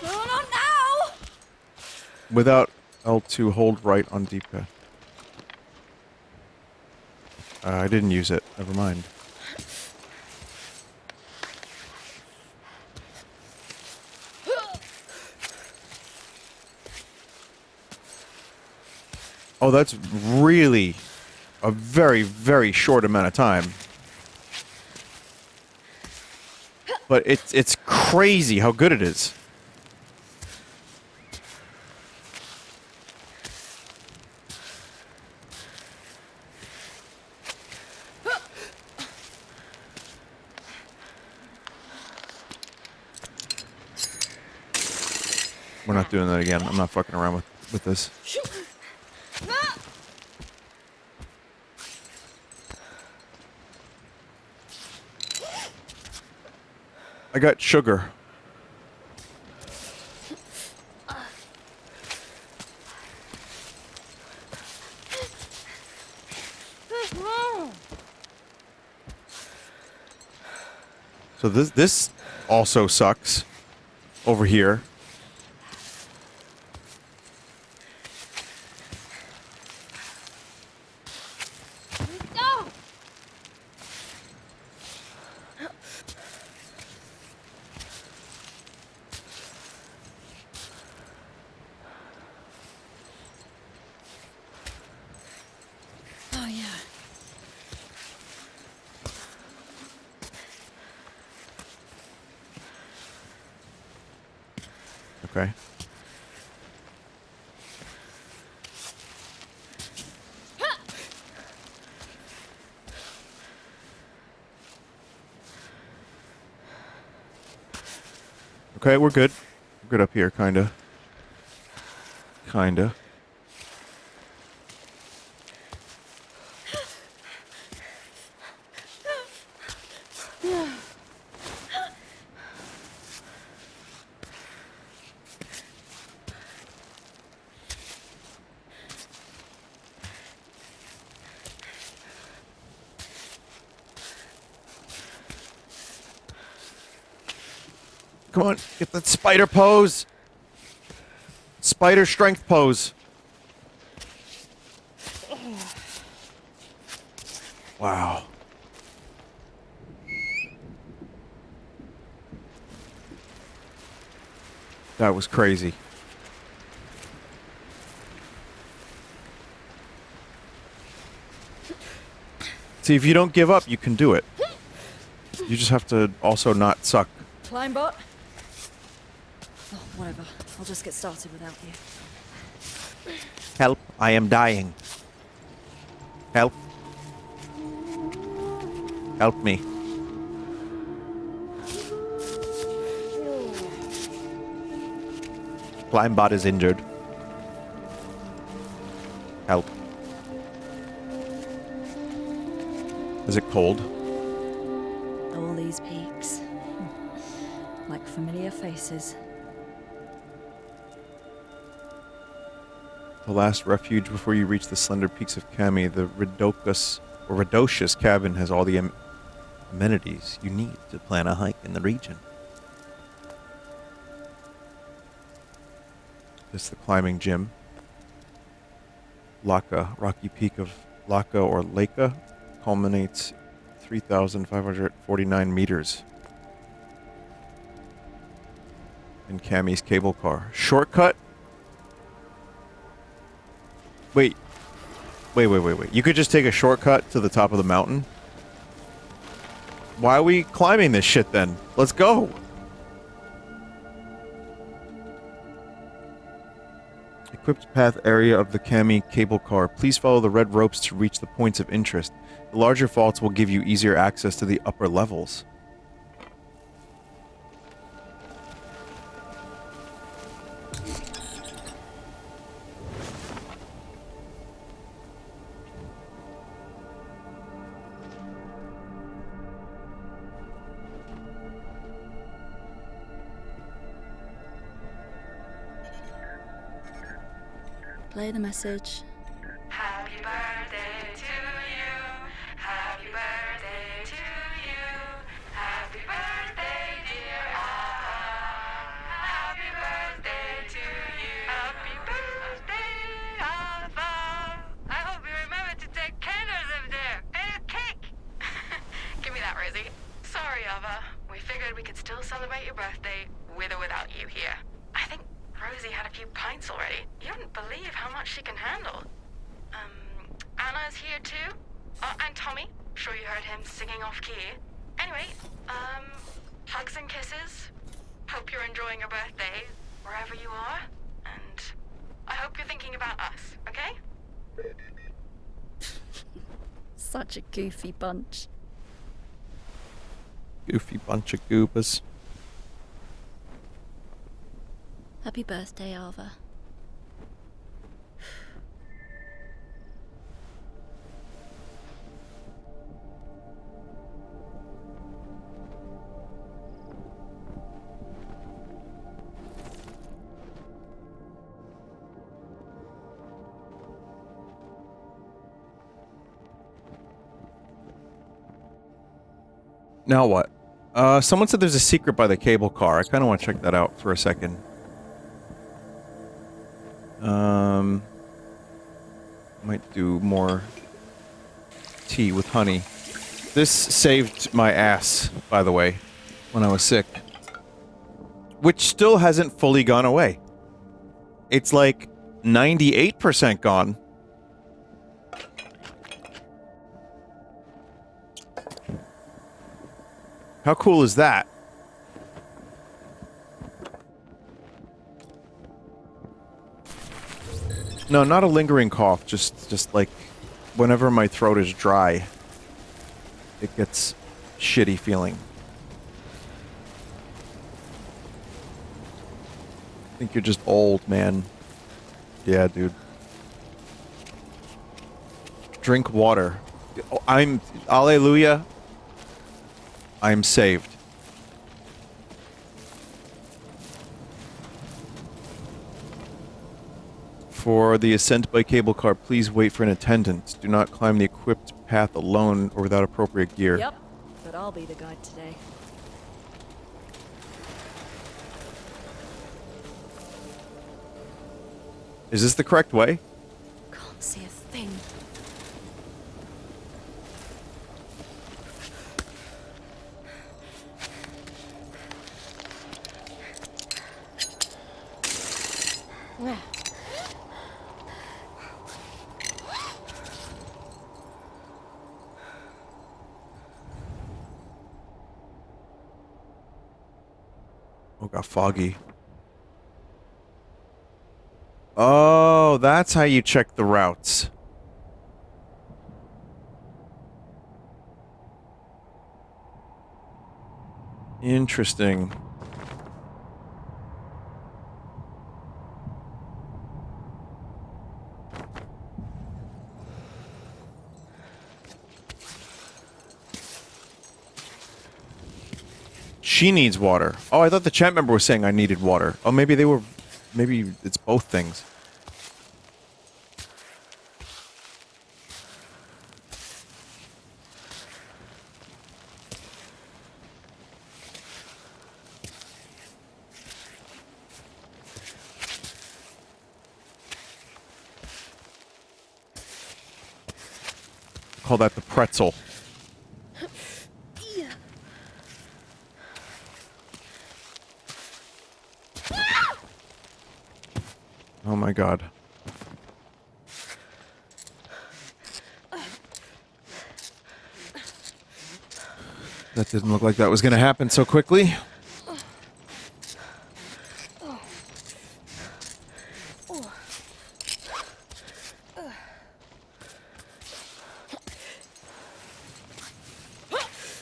No, not now! Without L2, hold right on D-pad. I didn't use it. Never mind. Oh, that's really a very, very short amount of time. But it's crazy how good it is. We're not doing that again. I'm not fucking around with this. I got sugar. So this also sucks over here. Oh, yeah. Okay. Okay, we're good. We're good up here, kinda. Kinda. Come on, get that spider pose. Spider strength pose. Wow. That was crazy. See, if you don't give up, you can do it. You just have to also not suck. Climb bot? Oh, whatever. I'll just get started without you. Help, I am dying. Help. Help me. Climbot is injured. Help. Is it cold? All these peaks. Like familiar faces. The last refuge before you reach the slender peaks of Kami, the Redocious cabin has all the amenities you need to plan a hike in the region. This is the climbing gym. Laka, rocky peak of Laka or Leka, culminates 3,549 meters. In Kami's cable car. Shortcut? Wait. You could just take a shortcut to the top of the mountain? Why are we climbing this shit then? Let's go! Equipped path area of the Kami cable car. Please follow the red ropes to reach the points of interest. The larger faults will give you easier access to the upper levels. Play the message. Happy birthday to you. Happy birthday to you. Happy birthday, dear Alpha. Happy birthday to you. Happy birthday, Alpha. I hope you remember to take candles up there and a cake. Give me that, Rosie. Sorry, Alpha. We figured we could still celebrate your birthday with or without you here. I think Rosie had a few pints already. You wouldn't believe how much she can handle. Anna's here too. And Tommy. Sure you heard him singing off key. Anyway, hugs and kisses. Hope you're enjoying your birthday wherever you are. And I hope you're thinking about us, okay? Such a goofy bunch. Goofy bunch of goobas. Happy birthday, Alva. Now what? Someone said there's a secret by the cable car. I kind of want to check that out for a second. Might do more tea with honey. This saved my ass, by the way, when I was sick. Which still hasn't fully gone away. It's like 98% gone. How cool is that? No, not a lingering cough, just like whenever my throat is dry, it gets shitty feeling. I think you're just old, man. Yeah, dude. Drink water. Alleluia. I'm saved. For the ascent by cable car, please wait for an attendant. Do not climb the equipped path alone or without appropriate gear. Yep, but I'll be the guide today. Is this the correct way? Can't see a thing. Oh, got foggy. Oh, that's how you check the routes. Interesting. she needs water. Oh, I thought the chat member was saying I needed water. Oh, maybe they were... Maybe it's both things. Call that the pretzel. Oh my god. That didn't look like that was gonna happen so quickly.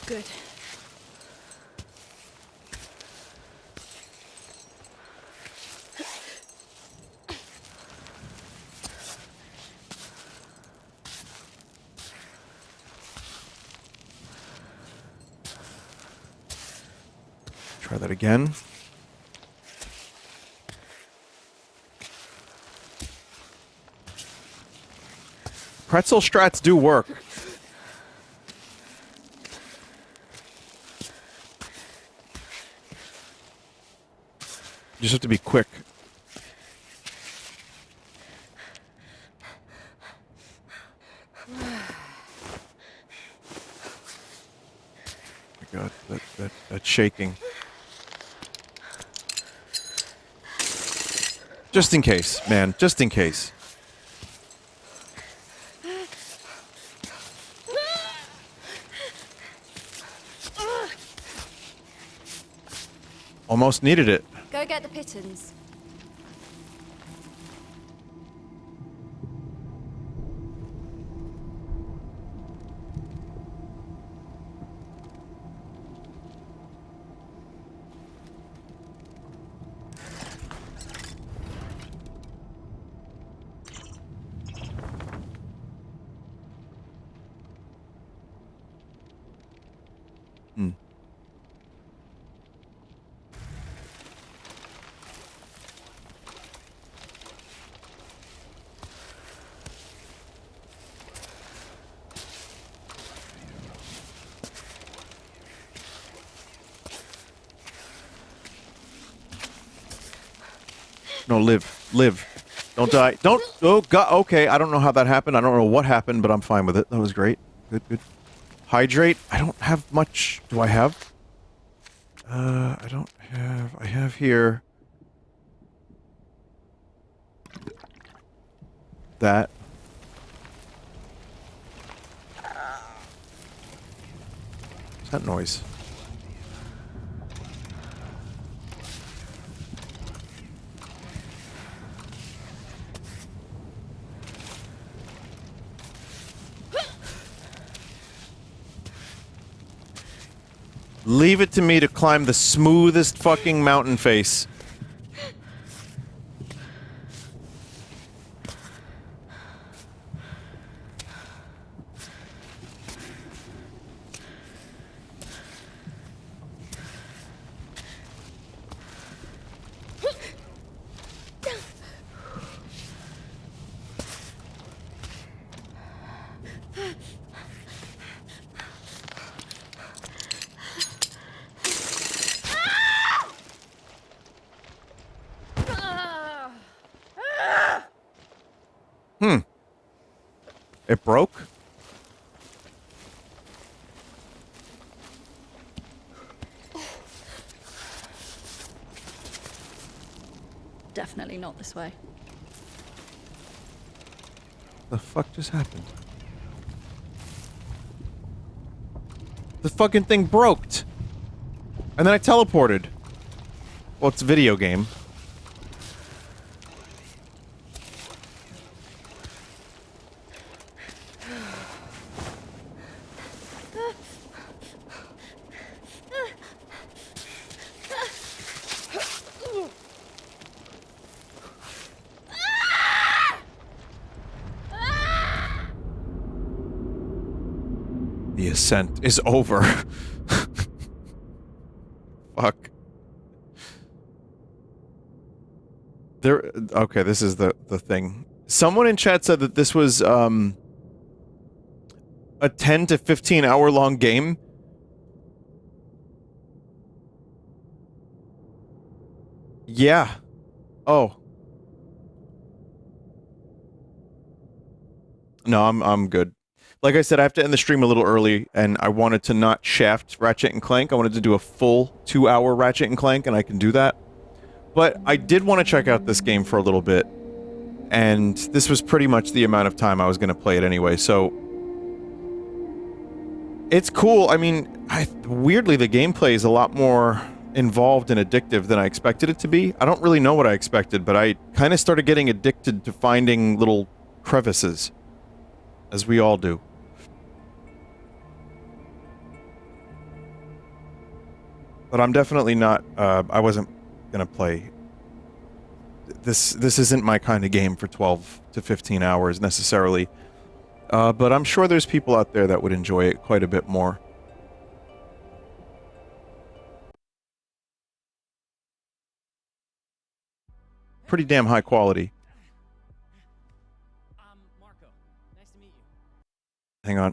Good. Try that again. Pretzel strats do work. You just have to be quick. Oh my god, that's shaking. Just in case, man. Just in case. Almost needed it. Go get the pittons. No, live. Don't die. Don't. Oh god. Okay, I don't know how that happened. I don't know what happened, but I'm fine with it. That was great. Good. Hydrate. I don't have much. Do I have? I don't have. I have here. That. What's that noise? Leave it to me to climb the smoothest fucking mountain face. It broke? Definitely not this way. The fuck just happened? The fucking thing broke. And then I teleported. Well, it's a video game. The ascent is over. Okay, this is the thing. Someone in chat said that this was a 10 to 15 hour long game. Yeah. Oh. No, I'm good. Like I said, I have to end the stream a little early, and I wanted to not shaft Ratchet and Clank. I wanted to do a full 2-hour Ratchet and Clank, and I can do that. But I did want to check out this game for a little bit, and this was pretty much the amount of time I was going to play it anyway, so... It's cool. I mean, weirdly, the gameplay is a lot more involved and addictive than I expected it to be. I don't really know what I expected, but I kind of started getting addicted to finding little crevices. As we all do. But I'm definitely not, I wasn't gonna play... This isn't my kind of game for 12 to 15 hours, necessarily. But I'm sure there's people out there that would enjoy it quite a bit more. Pretty damn high quality. Marco, nice to meet you. Hang on.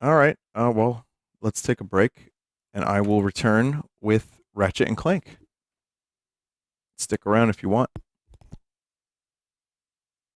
Alright, well, let's take a break, and I will return with Ratchet and Clank. Stick around if you want.